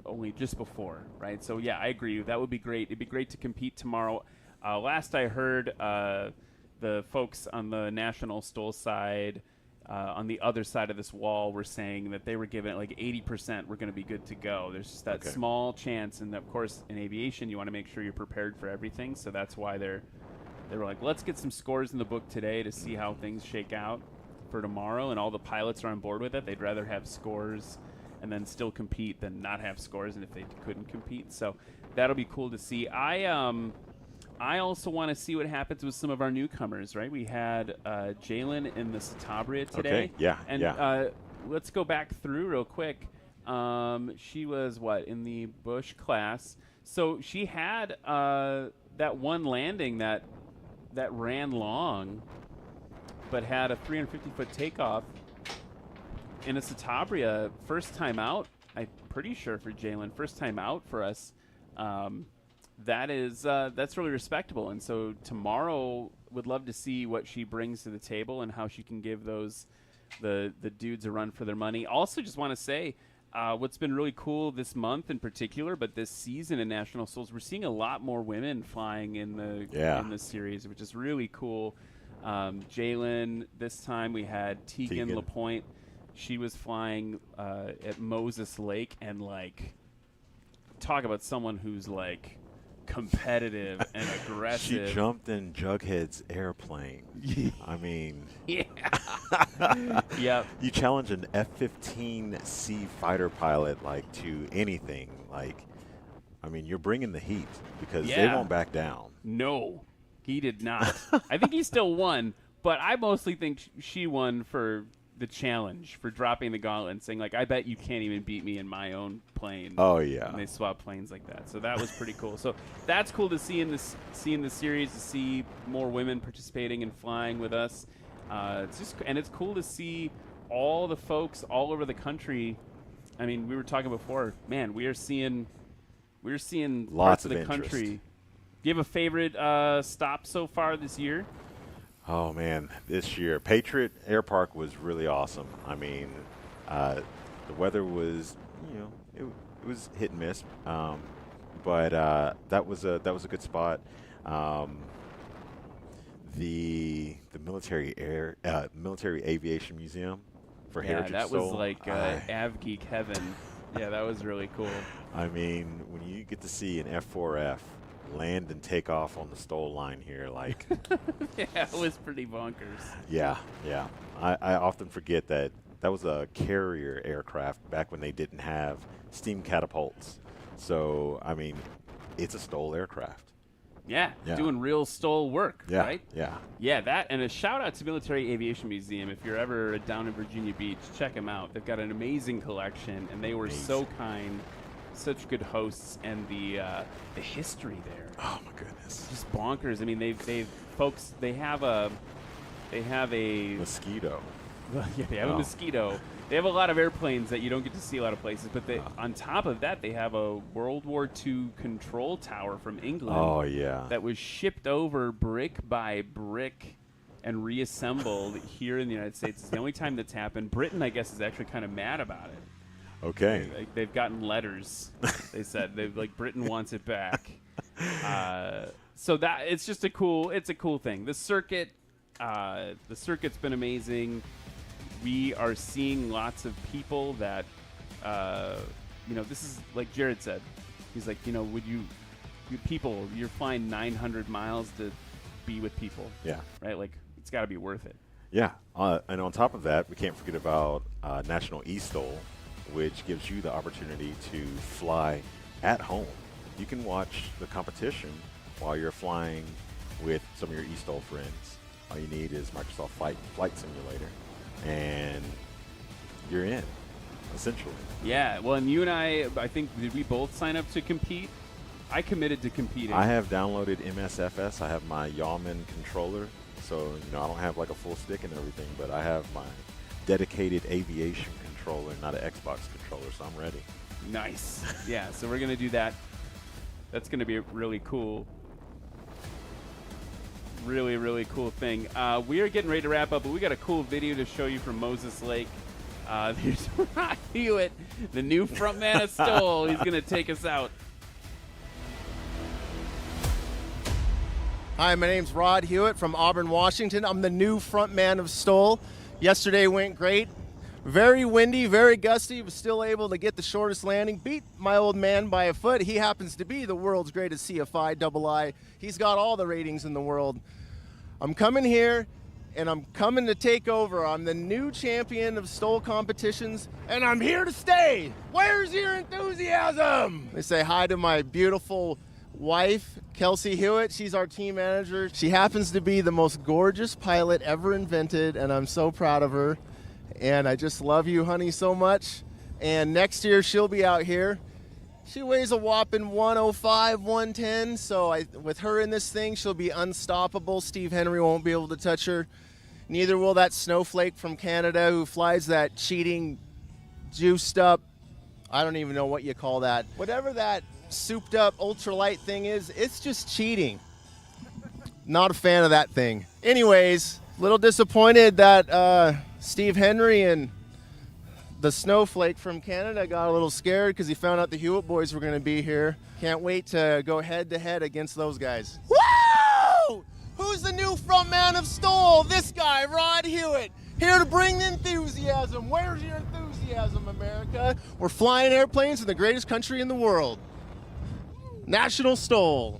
only just before, right? So yeah, I agree. That would be great. It'd be great to compete tomorrow. Last I heard, the folks on the National STOL side, on the other side of this wall, were saying that they were giving it like 80% we're going to be good to go. There's just that small chance, and of course in aviation you want to make sure you're prepared for everything, so that's why they were like, let's get some scores in the book today to see how things shake out for tomorrow, and all the pilots are on board with it. They'd rather have scores and then still compete than not have scores, and if they couldn't compete. So that'll be cool to see. I also want to see what happens with some of our newcomers, right? We had Jalen in the Citabria today. Okay, yeah, and let's go back through real quick. She was, in the Bush class. So she had that one landing that ran long, but had a 350-foot takeoff in a Citabria. First time out, I'm pretty sure, for Jalen. First time out for us. That's really respectable, and so tomorrow would love to see what she brings to the table and how she can give the dudes a run for their money. Also, just want to say what's been really cool this month in particular, but this season in National STOLs, we're seeing a lot more women flying in the series, which is really cool. Jalen, this time we had Tegan LaPointe. She was flying at Moses Lake, and talk about someone who's competitive and aggressive. She jumped in Jughead's airplane. I mean, Yep. You challenge an F-15C fighter pilot to anything. I mean, you're bringing the heat because they won't back down. No, he did not. I think he still won, but I mostly think she won for the challenge, for dropping the gauntlet and saying, I bet you can't even beat me in my own plane. Oh, yeah. And they swap planes like that. So that was pretty cool. So that's cool to see in this series, to see more women participating and flying with us. It's cool to see all the folks all over the country. I mean, we were talking before, man, we're seeing Lots parts of the interest. country. Do you have a favorite stop so far this year? Oh, man, this year, Patriot Air Park was really awesome. I mean, the weather was, it was hit and miss, but that was a good spot. The military aviation museum for Heritage that STOL. was Av Geek heaven. Yeah, that was really cool. I mean, when you get to see an F4F land and take off on the STOL line here, yeah, it was pretty bonkers. Yeah. I often forget that was a carrier aircraft back when they didn't have steam catapults. So, I mean, it's a STOL aircraft. Yeah, doing real STOL work, right? Yeah. That, and a shout out to Military Aviation Museum. If you're ever down in Virginia Beach, check them out. They've got an amazing collection, and they were so kind, such good hosts, and the history there. Oh my goodness, just bonkers. I mean, they have a mosquito. Yeah, they have a mosquito. They have a lot of airplanes that you don't get to see a lot of places, but on top of that, they have a World War II control tower from England. Oh, yeah. That was shipped over brick by brick and reassembled here in the United States. It's the only time that's happened. Britain, I guess, is actually kind of mad about it. Okay. They've gotten letters. They said Britain wants it back. So that it's just a cool thing. The circuit's been amazing. We are seeing lots of people that, this is like Jared said. He's like, you're flying 900 miles to be with people. Yeah. Right? Like, it's got to be worth it. Yeah. And on top of that, we can't forget about National STOL, which gives you the opportunity to fly at home. You can watch the competition while you're flying with some of your STOL friends. All you need is Microsoft Flight Simulator, and you're in, essentially. Yeah, well, and you and I think, did we both sign up to compete? I committed to competing. I have downloaded MSFS. I have my Yawman controller, so I don't have like a full stick and everything, but I have my dedicated Aviation controller, not an Xbox controller, so I'm ready. Nice. Yeah, so we're going to do that. That's going to be really cool. Really, really cool thing. We are getting ready to wrap up, but we got a cool video to show you from Moses Lake. There's Rod Hewitt, the new frontman of STOL. He's going to take us out. Hi, my name's Rod Hewitt from Auburn, Washington. I'm the new frontman of STOL. Yesterday went great. Very windy, very gusty, was still able to get the shortest landing. Beat my old man by a foot. He happens to be the world's greatest CFI double I. He's got all the ratings in the world. I'm coming here, and I'm coming to take over. I'm the new champion of STOL competitions, and I'm here to stay. Where's your enthusiasm? They say hi to my beautiful wife, Kelsey Hewitt. She's our team manager. She happens to be the most gorgeous pilot ever invented, and I'm so proud of her. And I just love you, honey, so much. And next year, she'll be out here. She weighs a whopping 105, 110. So with her in this thing, she'll be unstoppable. Steve Henry won't be able to touch her. Neither will that snowflake from Canada who flies that cheating, juiced up, I don't even know what you call that. Whatever that souped up ultralight thing is, it's just cheating. Not a fan of that thing. Anyways, a little disappointed that Steve Henry and the snowflake from Canada got a little scared because he found out the Hewitt boys were going to be here. Can't wait to go head-to-head against those guys. Woo! Who's the new frontman of STOL? This guy, Rod Hewitt. Here to bring the enthusiasm. Where's your enthusiasm, America? We're flying airplanes in the greatest country in the world. National STOL.